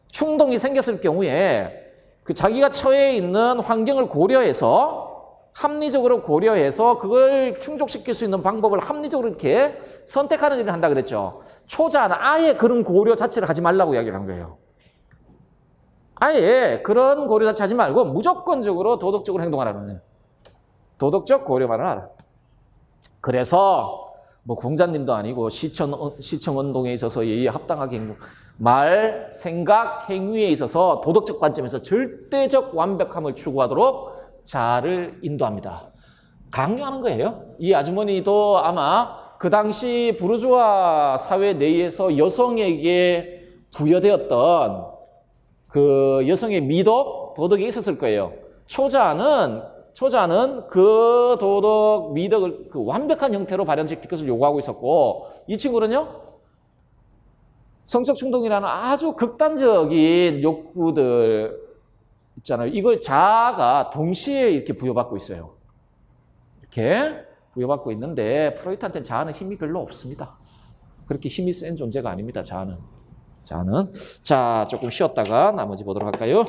충동이 생겼을 경우에 그 자기가 처해 있는 환경을 고려해서, 합리적으로 고려해서 그걸 충족시킬 수 있는 방법을 합리적으로 이렇게 선택하는 일을 한다 그랬죠. 초자는 아예 그런 고려 자체를 하지 말라고 이야기를 한 거예요. 아예 그런 고려 자체 하지 말고 무조건적으로 도덕적으로 행동하라는 거예요. 도덕적 고려만을 하라. 그래서 뭐 공자님도 아니고 시청운동에 있어서 예의에 합당하게 행동, 말, 생각, 행위에 있어서 도덕적 관점에서 절대적 완벽함을 추구하도록 자아를 인도합니다. 강요하는 거예요. 이 아주머니도 아마 그 당시 부르주아 사회 내에서 여성에게 부여되었던 그 여성의 미덕, 도덕이 있었을 거예요. 초자는 초자는 그 도덕, 미덕을 그 완벽한 형태로 발현시킬 것을 요구하고 있었고 이 친구는요. 성적 충동이라는 아주 극단적인 욕구들 있잖아요. 이걸 자아가 동시에 이렇게 부여받고 있어요. 이렇게 부여받고 있는데 프로이트한테는 자아는 힘이 별로 없습니다. 그렇게 힘이 센 존재가 아닙니다. 자아는. 자, 조금 쉬었다가 나머지 보도록 할까요?